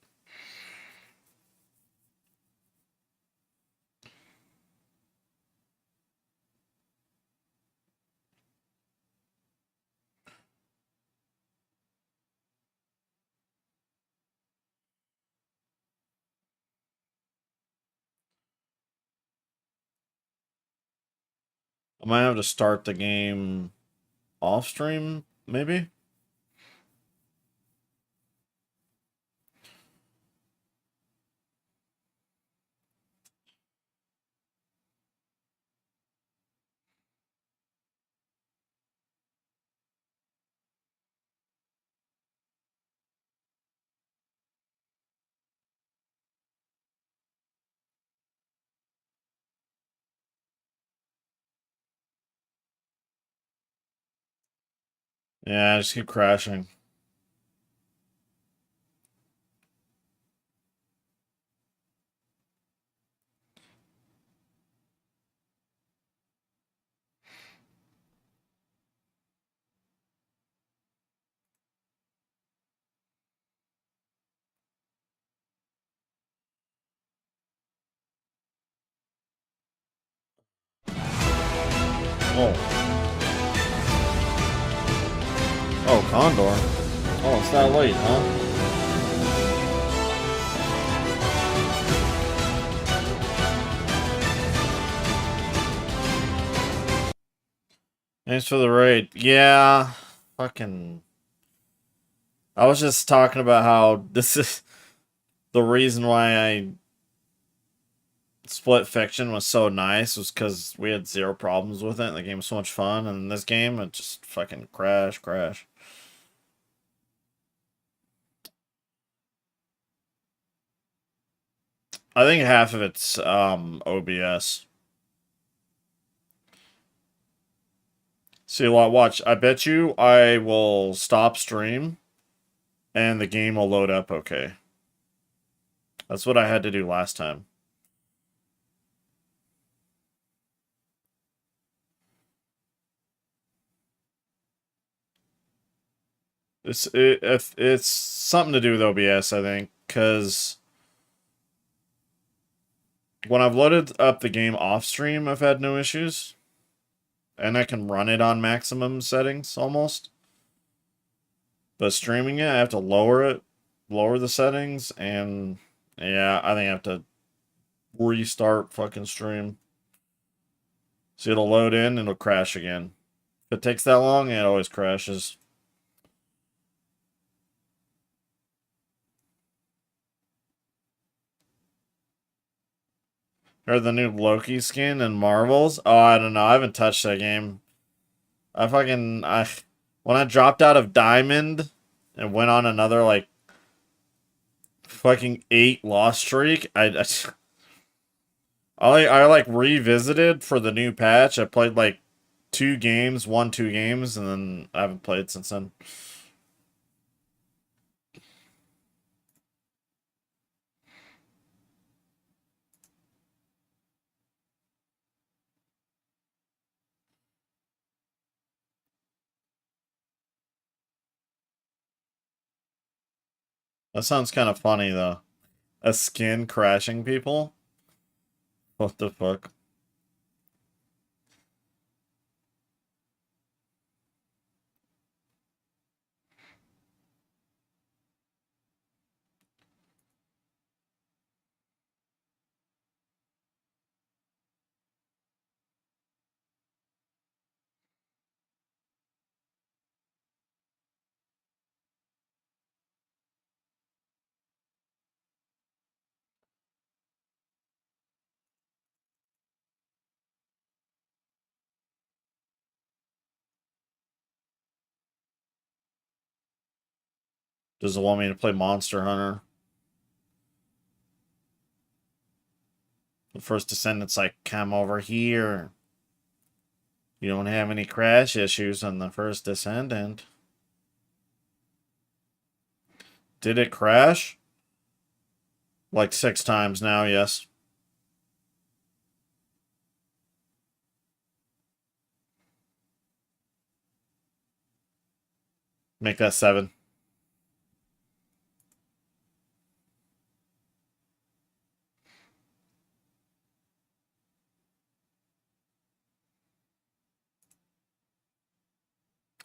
I might have to start the game off stream, maybe? Yeah, I just keep crashing. Oh. Oh, Condor. Oh, it's that late, huh? Thanks for the raid. Yeah. Fucking. I was just talking about how this is the reason why I Split Fiction was so nice was because we had zero problems with it and the game was so much fun, and in this game it just fucking crash. I think half of it's OBS. See, watch. I bet you I will stop stream and the game will load up okay. That's what I had to do last time. It's something to do with OBS, I think, because when I've loaded up the game off stream, I've had no issues, and I can run it on maximum settings almost. But streaming it, I have to lower the settings, and yeah, I think I have to restart fucking stream. So it'll load in and it'll crash again. If it takes that long, it always crashes. Or the new Loki skin in Marvels. Oh, I don't know. I haven't touched that game. When I dropped out of Diamond and went on another like fucking 8 loss streak, I like revisited for the new patch. I played like 2 games, won 2 games, and then I haven't played since then. That sounds kind of funny though. A skin crashing people? What the fuck? Does it want me to play Monster Hunter? The first descendant's like, come over here. You don't have any crash issues on the first descendant. Did it crash? Like 6 times now, yes. Make that 7.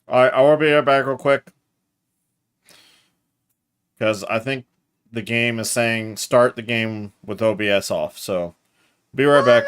Alright, I will be right back real quick. Because I think the game is saying start the game with OBS off. So, be right back.